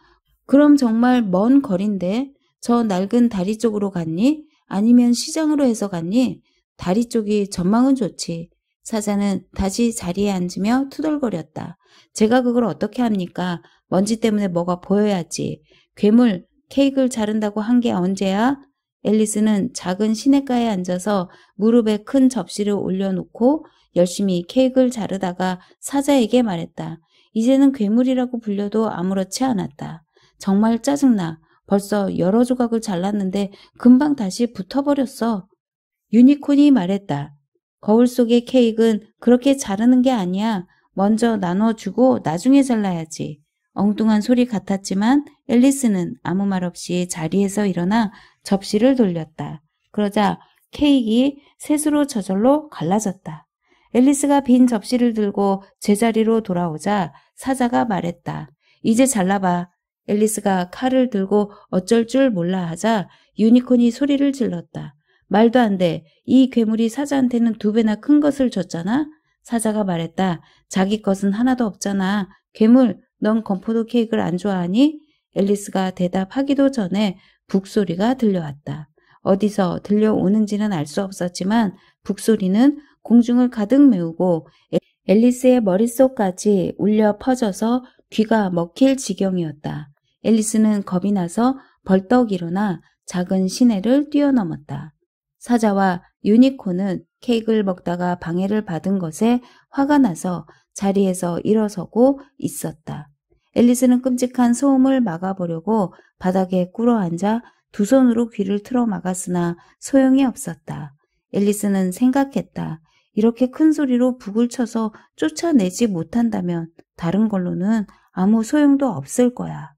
그럼 정말 먼 거리인데 저 낡은 다리 쪽으로 갔니? 아니면 시장으로 해서 갔니? 다리 쪽이 전망은 좋지. 사자는 다시 자리에 앉으며 투덜거렸다. 제가 그걸 어떻게 합니까? 먼지 때문에 뭐가 보여야지. 괴물, 케이크를 자른다고 한 게 언제야? 앨리스는 작은 시냇가에 앉아서 무릎에 큰 접시를 올려놓고 열심히 케이크를 자르다가 사자에게 말했다. 이제는 괴물이라고 불려도 아무렇지 않았다. 정말 짜증나. 벌써 여러 조각을 잘랐는데 금방 다시 붙어버렸어. 유니콘이 말했다. 거울 속의 케이크는 그렇게 자르는 게 아니야. 먼저 나눠주고 나중에 잘라야지. 엉뚱한 소리 같았지만 앨리스는 아무 말 없이 자리에서 일어나 접시를 돌렸다. 그러자 케이크 셋으로 저절로 갈라졌다. 앨리스가 빈 접시를 들고 제자리로 돌아오자 사자가 말했다. 이제 잘라봐. 앨리스가 칼을 들고 어쩔 줄 몰라 하자 유니콘이 소리를 질렀다. 말도 안 돼. 이 괴물이 사자한테는 2배나 큰 것을 줬잖아? 사자가 말했다. 자기 것은 하나도 없잖아. 괴물, 넌 건포도 케이크를 안 좋아하니? 앨리스가 대답하기도 전에 북소리가 들려왔다. 어디서 들려오는지는 알 수 없었지만 북소리는 공중을 가득 메우고 앨리스의 머릿속까지 울려 퍼져서 귀가 먹힐 지경이었다. 앨리스는 겁이 나서 벌떡 일어나 작은 시내를 뛰어넘었다. 사자와 유니콘은 케이크를 먹다가 방해를 받은 것에 화가 나서 자리에서 일어서고 있었다. 앨리스는 끔찍한 소음을 막아보려고 바닥에 꿇어앉아 2손으로 귀를 틀어 막았으나 소용이 없었다. 앨리스는 생각했다. 이렇게 큰 소리로 북을 쳐서 쫓아내지 못한다면 다른 걸로는 아무 소용도 없을 거야.